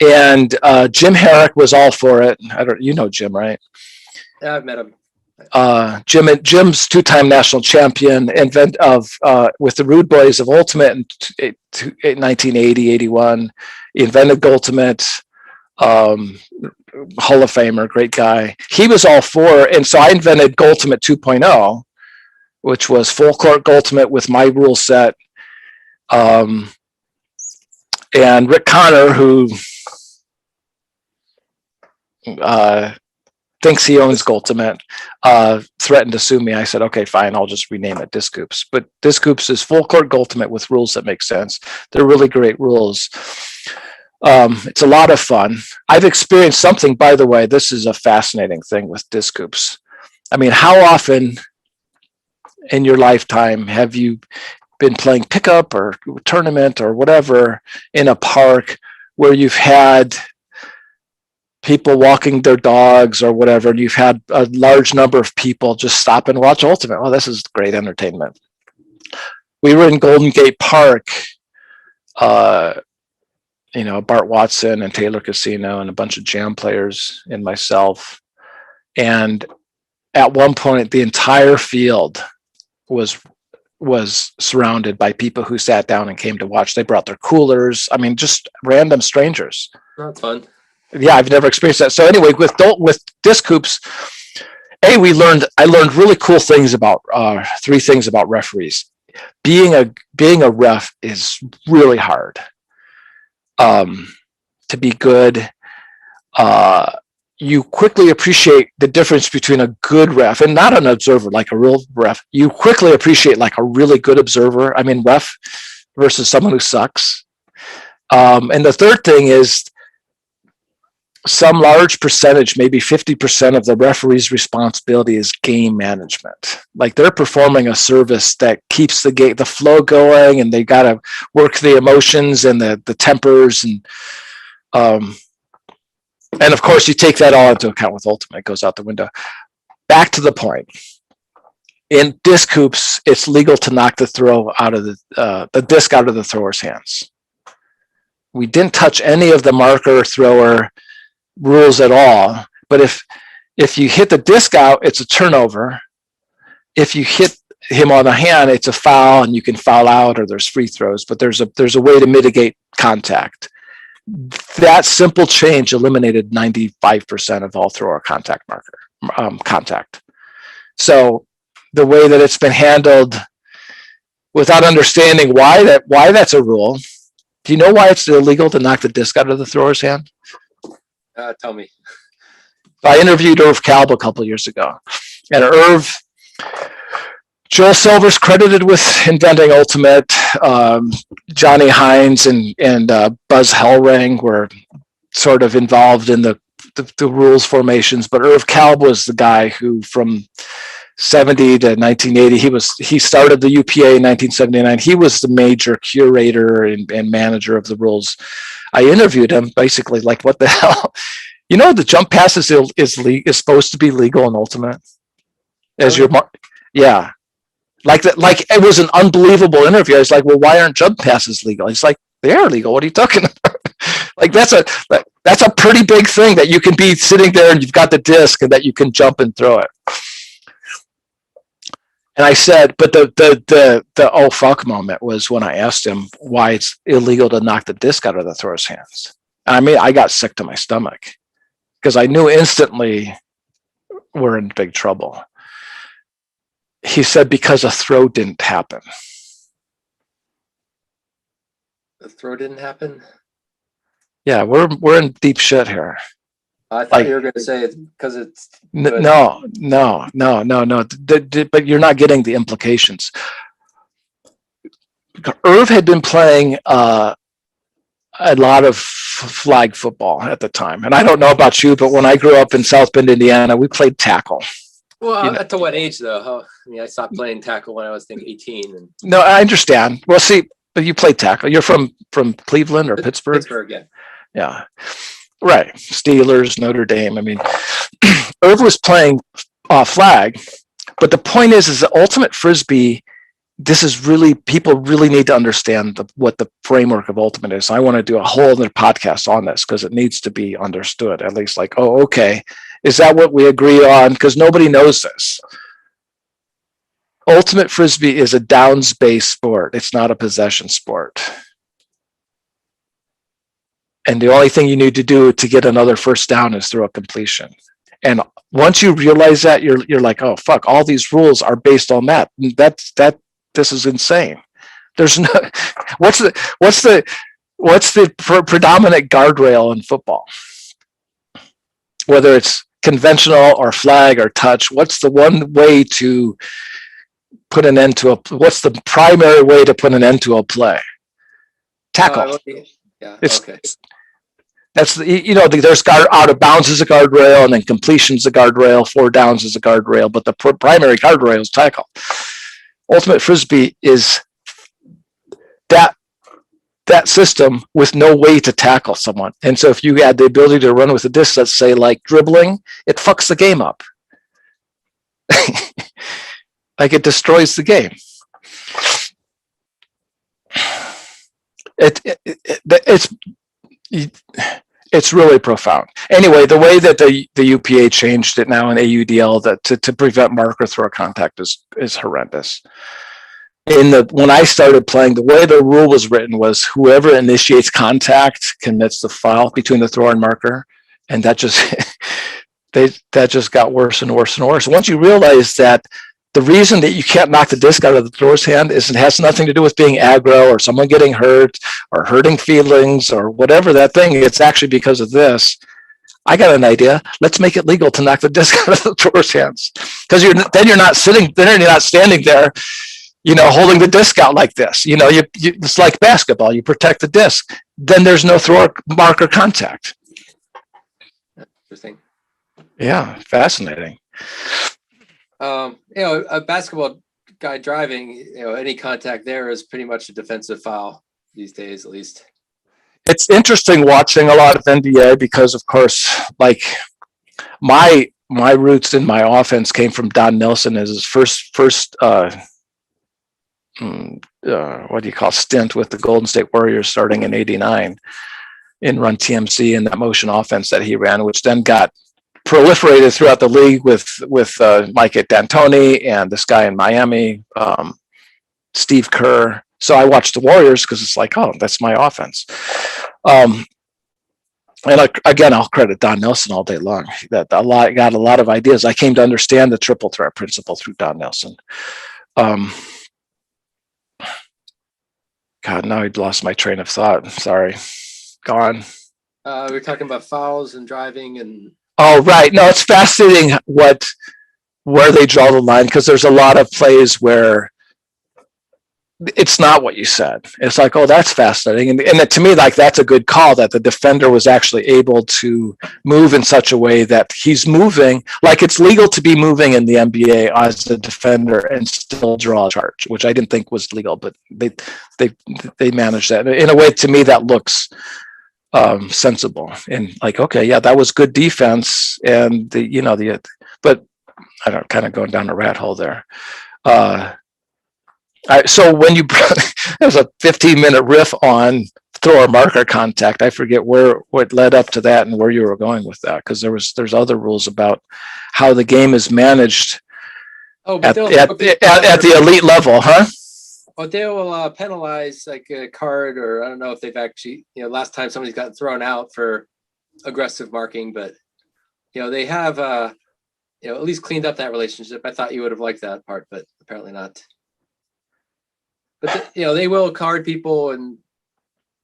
And Jim Herrick was all for it. You know Jim, right? Yeah, I've met him. Jim's two-time national champion, with the Rude Boys of Ultimate in 1980, 81. He invented Ultimate, Hall of Famer, great guy. He was all for, and so I invented Ultimate 2.0, which was full court Ultimate with my rule set. And Rick Connor, who thinks he owns Ultimate, threatened to sue me. I said, okay, fine, I'll just rename it Disc Hoops. But Disc Hoops is full court Ultimate with rules that make sense. They're really great rules. It's a lot of fun. I've experienced something, by the way, this is a fascinating thing with Disc Hoops. I mean, how often in your lifetime have you been playing pickup or tournament or whatever in a park where you've had people walking their dogs or whatever, and you've had a large number of people just stop and watch Ultimate? Oh, this is great entertainment. We were in Golden Gate Park, Bart Watson and Taylor Casino and a bunch of jam players and myself. And at one point, the entire field was surrounded by people who sat down and came to watch. They brought their coolers. I mean, just random strangers. That's fun. Yeah, I've never experienced that. So anyway, with Disc Hoops, I learned really cool things about three things about referees. Being a ref is really hard. To be good, you quickly appreciate the difference between a good ref and not an observer, like a real ref. You quickly appreciate like a really good observer. I mean, ref versus someone who sucks. And the third thing is some large percentage, maybe 50% of the referee's responsibility is game management. Like they're performing a service that keeps the flow going, and they got to work the emotions and the tempers. And of course you take that all into account with Ultimate. It goes out the window. Back to the point. In Disc Hoops, it's legal to knock the throw out of the disc out of the thrower's hands. We didn't touch any of the marker thrower rules at all, but if you hit the disc out, it's a turnover. If you hit him on the hand, it's a foul, and you can foul out, or there's free throws. But there's a way to mitigate contact. That simple change eliminated 95% of all thrower contact. So the way that it's been handled, without understanding why that's a rule. Do you know why it's illegal to knock the disc out of the thrower's hand? Tell me. I interviewed Irv Kalb a couple of years ago, and Joel Silver's credited with inventing Ultimate. Johnny Hines and Buzz Hellring were sort of involved in the rules formations, but Irv Kalb was the guy who, from 70 to 1980, he started the UPA in 1979. He was the major curator and manager of the rules. I interviewed him, basically like, what the hell? You know, the jump pass is supposed to be legal in Ultimate. Yeah. Like that, like it was an unbelievable interview. I was like, well, why aren't jump passes legal? He's like, they are legal. What are you talking about? Like that's a pretty big thing, that you can be sitting there and you've got the disc and that you can jump and throw it. And I said, but the oh fuck moment was when I asked him why it's illegal to knock the disc out of the thrower's hands. I mean, I got sick to my stomach because I knew instantly we're in big trouble. He said, because a throw didn't happen. The throw didn't happen? Yeah, we're in deep shit here. I thought you were going to say it's because it's good. No. But you're not getting the implications. Irv had been playing a lot of flag football at the time. And I don't know about you, but when I grew up in South Bend, Indiana, we played tackle. Well, to what age, though? I mean, I stopped playing tackle when I was, 18. And No, I understand. Well, see, but you played tackle. You're from Cleveland or Pittsburgh? Pittsburgh, yeah. Yeah. Right. Steelers, Notre Dame. I mean, Irv was playing flag. But the point is that ultimate Frisbee, this is really, people really need to understand what the framework of ultimate is. I want to do a whole other podcast on this because it needs to be understood, at least like, oh, okay. Is that what we agree on? Because nobody knows this. Ultimate Frisbee is a downs-based sport. It's not a possession sport. And the only thing you need to do to get another first down is through a completion. And once you realize that, you're like, oh, fuck, all these rules are based on that. This is insane. There's no, what's the predominant guardrail in football? Whether it's conventional or flag or touch, what's the one way to put an end to what's the primary way to put an end to a play? Tackle. Yeah. Okay. That's there's out of bounds is a guardrail, and then completion's a guardrail, 4 downs is a guardrail, but the primary guardrail is tackle. Ultimate Frisbee is that system with no way to tackle someone. And so if you had the ability to run with a disc, let's say like dribbling, it fucks the game up. Like it destroys the game. It's really profound. Anyway, the way that the UPA changed it now in AUDL to prevent marker throw contact is horrendous. When I started playing, the way the rule was written was whoever initiates contact commits the foul between the thrower and marker, and that just got worse and worse and worse. Once you realize that the reason that you can't knock the disc out of the thrower's hand is it has nothing to do with being aggro or someone getting hurt or hurting feelings or whatever that thing. It's actually because of this. I got an idea. Let's make it legal to knock the disc out of the thrower's hands, because then you're not standing there, holding the disc out like this. It's like basketball. You protect the disc. Then there's no thrower marker contact. Interesting. Yeah, fascinating. A basketball guy driving, any contact there is pretty much a defensive foul these days, at least. It's interesting watching a lot of NBA because, of course, like my roots in my offense came from Don Nelson as his first stint with the Golden State Warriors starting in '89 in Run TMC and that motion offense that he ran, which then got proliferated throughout the league with Mike D'Antoni and this guy in Miami, Steve Kerr. So I watched the Warriors because it's like, oh, that's my offense. And I'll credit Don Nelson all day long. Got a lot of ideas. I came to understand the triple threat principle through Don Nelson. God, now I lost my train of thought. Sorry. Gone. We're talking about fouls and driving and. Oh, right. No, it's fascinating where they draw the line, because there's a lot of plays where it's not what you said. It's like, oh, that's fascinating. And to me, like, that's a good call that the defender was actually able to move in such a way that he's moving, like it's legal to be moving in the NBA as a defender and still draw a charge, which I didn't think was legal, but they managed that in a way. To me, that looks sensible and like, okay, yeah, that was good defense. And but I don't, kind of going down a rat hole there. So when you there's a 15-minute riff on thrower marker contact, I forget what led up to that and where you were going with that, because there's other rules about how the game is managed at the elite level, huh? Or they will penalize like a card, or I don't know if they've actually, last time somebody's gotten thrown out for aggressive marking, but they have at least cleaned up that relationship. I thought you would have liked that part, but apparently not. But they will card people and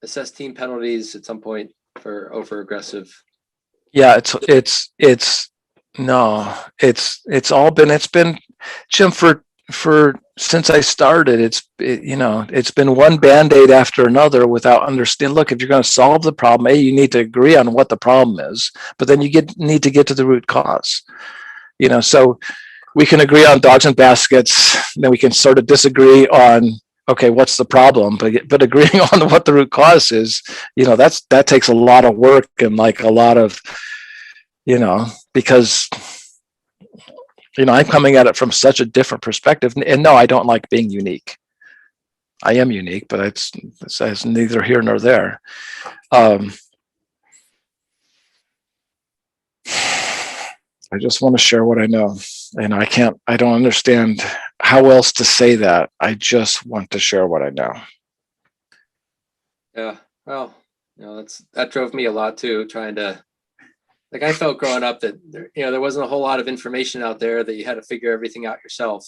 assess team penalties at some point for over aggressive. Yeah, it's been, Jim, for since I started, it's been one Band-Aid after another without understanding. Look, if you're going to solve the problem, you need to agree on what the problem is, but then you need to get to the root cause. So we can agree on dogs and baskets, then we can sort of disagree on, okay, what's the problem? But agreeing on what the root cause is, that takes a lot of work and like a lot of, because I'm coming at it from such a different perspective. And no, I don't like being unique. I am unique, but it's neither here nor there. I just want to share what I know, and I don't understand how else to say that. I just want to share what I know. Yeah, well, that drove me a lot too, trying to, like, I felt growing up that there wasn't a whole lot of information out there, that you had to figure everything out yourself.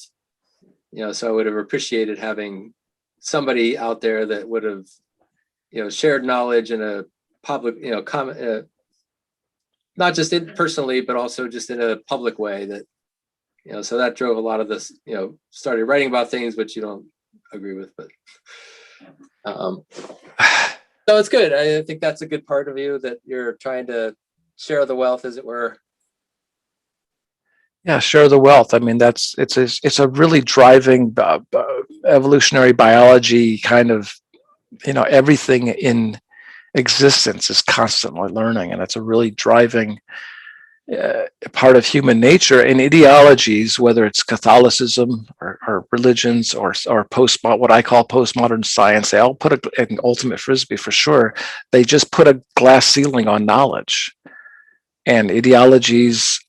So I would have appreciated having somebody out there that would have shared knowledge in a public comment, not just personally, but also just in a public way, that so that drove a lot of this. Started writing about things which you don't agree with, but so it's good. I think that's a good part of you, that you're trying to share the wealth, as it were. Yeah, share the wealth. I mean, it's a really driving evolutionary biology kind of, everything in existence is constantly learning, and it's a really driving part of human nature. And ideologies, whether it's Catholicism or religions or what I call postmodern science, they all put an ultimate frisbee for sure. They just put a glass ceiling on knowledge. And ideologies,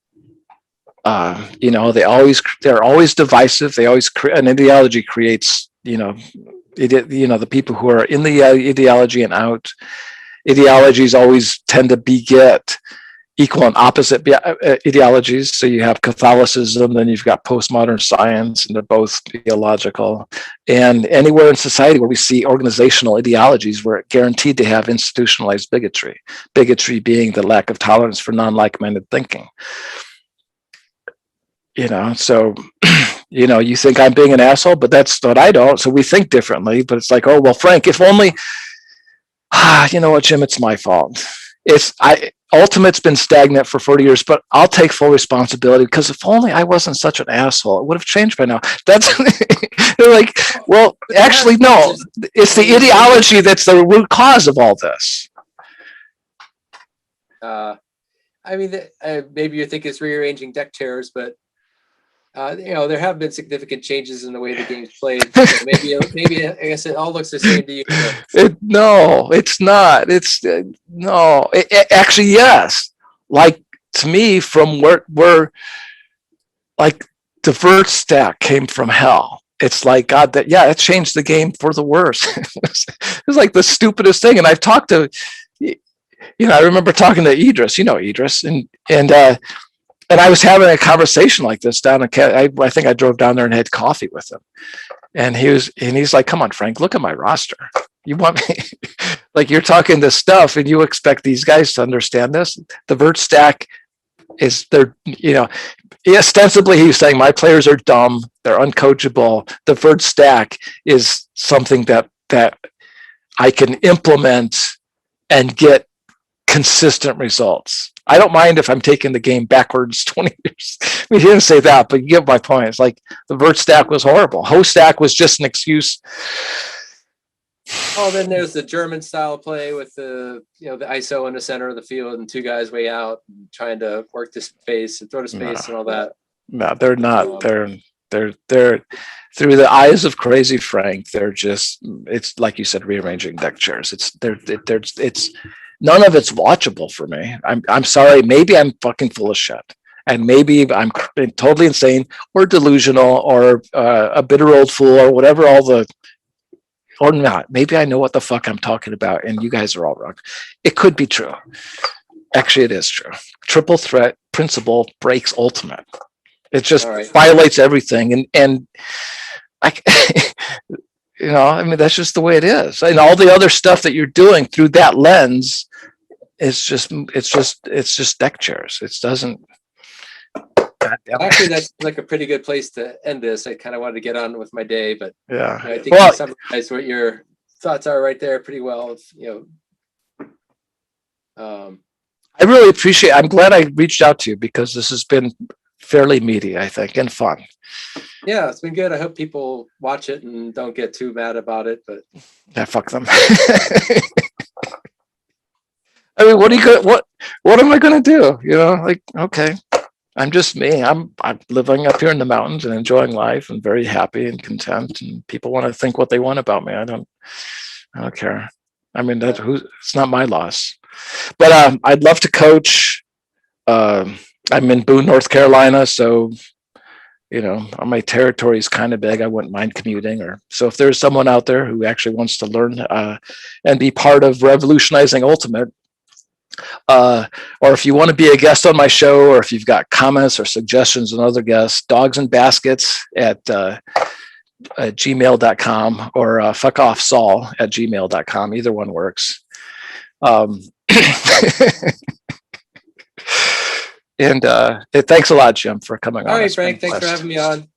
they're always divisive. They always an ideology creates, the people who are in the ideology and out. Ideologies always tend to beget equal and opposite ideologies. So you have Catholicism, then you've got postmodern science, and they're both theological. And anywhere in society where we see organizational ideologies, we're guaranteed to have institutionalized bigotry. Bigotry being the lack of tolerance for non-like-minded thinking. So, you think I'm being an asshole, but that's what I don't. So we think differently. But it's like, oh, well, Frank, if only, you know what, Jim, it's my fault. Ultimate's been stagnant for 40 years, but I'll take full responsibility, because if only I wasn't such an asshole, it would have changed by now. That's they're like, well, actually, no, it's the ideology that's the root cause of all this. I mean, maybe you think it's rearranging deck chairs, but there have been significant changes in the way the game's played. So maybe I guess it all looks the same to you. No, it's not. Actually, yes. Like, to me, from where like the vert stack came from hell. It's like, God, it changed the game for the worse. It was like the stupidest thing. And I've talked to, I remember talking to Idris, Idris, and I was having a conversation like this down in I think I drove down there and had coffee with him. And he's like, come on, Frank, look at my roster. You want me, like, you're talking this stuff and you expect these guys to understand this? The vert stack is, ostensibly he's saying my players are dumb, they're uncoachable. The vert stack is something that I can implement and get consistent results. I don't mind if I'm taking the game backwards 20 years. He didn't say that, but you get my point. It's like the vert stack was horrible. Host stack was just an excuse. Oh, then there's the German style play with the ISO in the center of the field and two guys way out trying to work the space and throw to space and all that. No, they're not. They're through the eyes of crazy Frank. They're just, it's like you said, rearranging deck chairs. It's none of it's watchable for me. I'm sorry. Maybe I'm fucking full of shit, and maybe I'm totally insane or delusional or a bitter old fool or whatever all the or not. Maybe I know what the fuck I'm talking about, and you guys are all wrong. It could be true. Actually, it is true. Triple threat principle breaks ultimate. It just violates everything, and I, I mean, that's just the way it is. And all the other stuff that you're doing through that lens, it's just deck chairs. It doesn't. Actually, that's like a pretty good place to end this. I kind of wanted to get on with my day, but yeah, I think you summarized what your thoughts are right there pretty well. I really appreciate. I'm glad I reached out to you because this has been fairly meaty, I think, and fun. Yeah, it's been good. I hope people watch it and don't get too mad about it. But yeah, fuck them. I mean, what am I going to do? Like, okay, I'm just me. I'm living up here in the mountains and enjoying life and very happy and content. And people want to think what they want about me. I don't care. I mean, it's not my loss. But I'd love to coach. I'm in Boone, North Carolina, so my territory is kind of big. I wouldn't mind commuting. So if there's someone out there who actually wants to learn and be part of revolutionizing Ultimate, or if you want to be a guest on my show, or if you've got comments or suggestions on other guests, DogsAndBaskets at gmail.com or fuckoffsaul@gmail.com. Either one works. And thanks a lot, Jim, for coming on. All right, Frank, thanks for having me on.